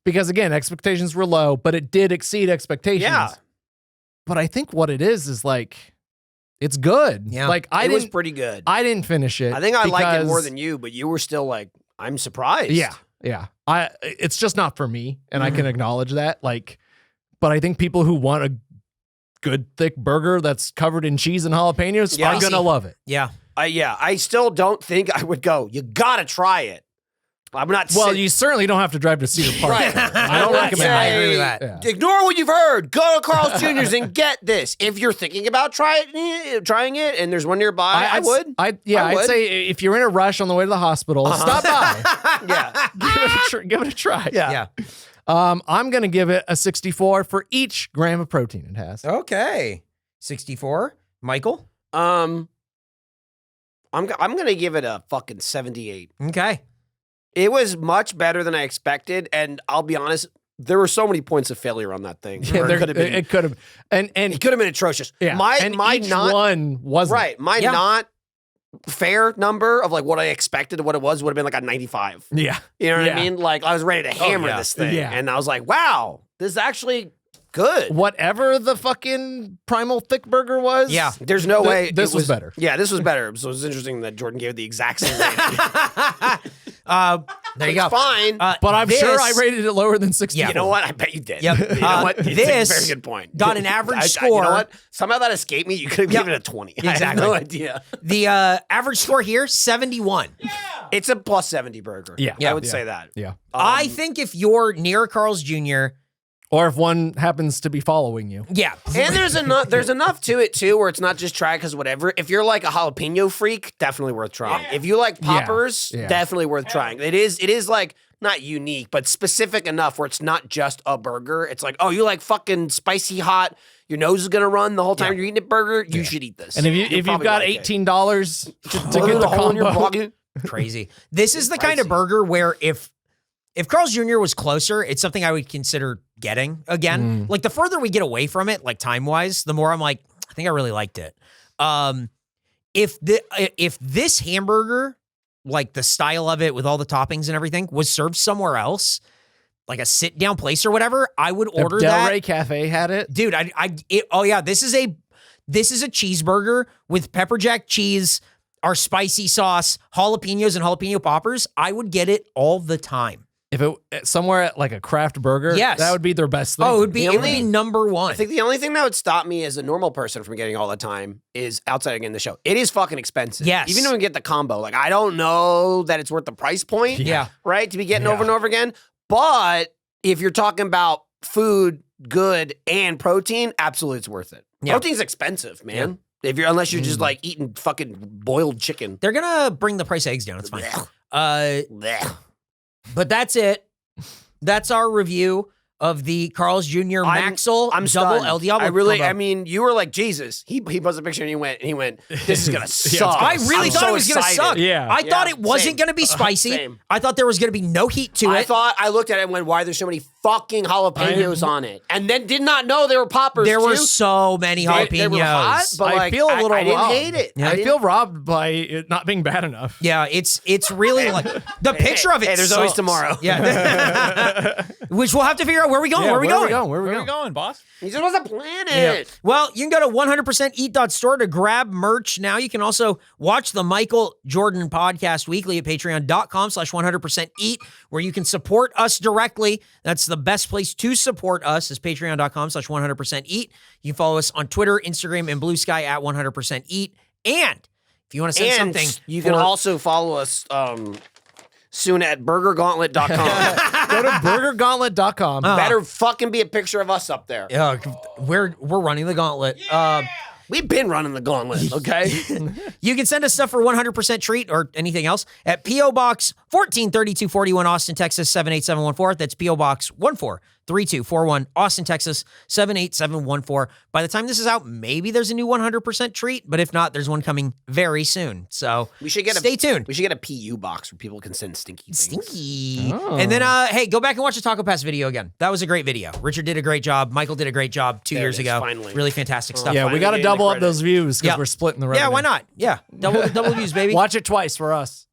again, expectations were low, but it did exceed expectations. Yeah. But I think what it is like. It's good. Yeah. Like it was pretty good. I didn't finish it. I think I liked it more than you, but you were still like, I'm surprised. Yeah. It's just not for me, and I can acknowledge that. Like, but I think people who want a good thick burger that's covered in cheese and jalapenos are gonna love it. Yeah. I still don't think I would go. You gotta try it. I'm not. Well, you certainly don't have to drive to Cedar Park. Right. I don't recommend. I agree with that. Yeah. Ignore what you've heard. Go to Carl's Jr.'s and get this. If you're thinking about trying it, and there's one nearby, I would. I'd say if you're in a rush on the way to the hospital, stop by. Give it a try. Yeah. I'm gonna give it a 64 for each gram of protein it has. Okay. 64. Michael. I'm gonna give it a fucking 78. Okay. It was much better than I expected, and I'll be honest, there were so many points of failure on that thing. Yeah, it could have, and it could have been atrocious. Yeah, my each not one wasn't right. My not fair number of like what I expected what it was would have been like a 95. Yeah, you know what I mean? Like I was ready to hammer this thing, and I was like, wow, this is actually good. Whatever the fucking primal thick burger was. Yeah, there's no way this was better. Yeah, this was better. So it's interesting that Jordan gave it the exact same rating. There you go. Fine, but I'm sure I rated it lower than 60. You know what? I bet you did. Yep. You know what? It's This a very good point. got an average score. You know what? Somehow that escaped me. You could have given it a 20. I have no idea. The average score here, 71. It's a plus 70 burger. Yeah. I would say that. Yeah. I think if you're near Carl's Jr., or if one happens to be following you. yeah. And there's enough to it too where it's not just try because whatever. If you're like a jalapeno freak, definitely worth trying. If you like poppers, definitely worth trying. It is like not unique, but specific enough where it's not just a burger. It's like, oh, you like fucking spicy hot, your nose is gonna run the whole time you're eating a burger, you should eat this. And if you've got $18 to get the hole in your combo. pocket. Crazy. This is the kind of burger where if Carl's Jr. was closer, it's something I would consider getting again. Like the further we get away from it, like time-wise, the more I'm like, I think I really liked it. If this hamburger, like the style of it with all the toppings and everything, was served somewhere else, like a sit-down place or whatever, I would order that. Del Rey Cafe had it. Dude, this is a cheeseburger with pepper jack cheese, our spicy sauce, jalapenos and jalapeno poppers. I would get it all the time. If it somewhere at like a craft burger, that would be their best thing. Oh, it would be number one. I think the only thing that would stop me as a normal person from getting all the time is outside again the show. It is fucking expensive. Yes. Even when we get the combo, like I don't know that it's worth the price point. Yeah. Right? To be getting over and over again. But if you're talking about food, good, and protein, absolutely it's worth it. Yeah. Protein's expensive, man. Yeah. Unless you're just like eating fucking boiled chicken. They're gonna bring the price of eggs down. It's fine. Blech. But that's it. That's our review of the Carl's Jr. MAXXL I'm double stunned. El Diablo. I mean, you were like, Jesus. He posted a picture and he went, this is gonna suck. I really thought it was so going to excited. suck. Yeah. I thought it wasn't same. going to be spicy. Same. I thought there was going to be no heat to it. I looked at it and went, why are there so many fucking jalapenos on it? And then did not know there were poppers There too. were so many jalapenos. They were hot, but I like, feel a little I didn't robbed. hate it. Yeah. I feel robbed by it not being bad enough. Yeah, it's really like the picture of it. Hey, there's always sucks. tomorrow. Yeah, which we'll have to figure out where we going. Yeah, where we going? Where we Where going? we going, boss? He just wasn't planning Yeah. it. Well, you can go to 100%eat.store to grab merch now. You can also watch the Michael Jordan podcast weekly at patreon.com/100%eat, where you can support us directly. That's the best place to support us is patreon.com/100%eat. You can follow us on Twitter, Instagram, and Blue Sky at 100%eat. And if you want to send something, you can also follow us soon at burgergauntlet.com. Go to burgergauntlet.com. Better fucking be a picture of us up there. yeah, we're running the gauntlet. We've been running the gauntlet, okay? You can send us stuff for 100% treat or anything else at P.O. Box 143241, Austin, Texas 78714. That's P.O. Box 143241, Austin, Texas 78714. By the time this is out, maybe there's a new 100% treat, but if not, there's one coming very soon. So We should get stay tuned. We should get a PU box where people can send stinky things. Stinky. Oh. And then, hey, go back and watch the Taco Pass video again. That was a great video. Richard did a great job. Michael did a great job 2 There it years is, ago. finally. Really fantastic stuff. Yeah, we finally got to getting the double up credit. those views because Yeah. we're splitting the revenue. Yeah, why not? Yeah, double views, baby. Watch it twice for us.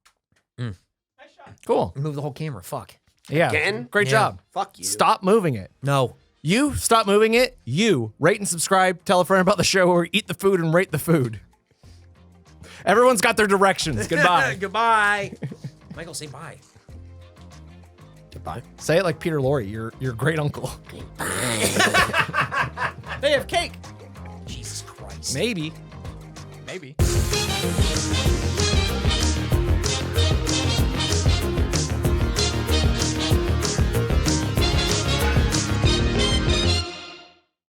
Cool. Move the whole camera. Fuck. Yeah. Again? Great Yeah. job. Fuck you. Stop moving it. No. You stop moving it. You rate and subscribe. Tell a friend about the show or eat the food and rate the food. Everyone's got their directions. Goodbye. Goodbye. Michael, say bye. Goodbye. Say it like Peter Lorre, your great uncle. They have cake. Jesus Christ. Maybe. Maybe.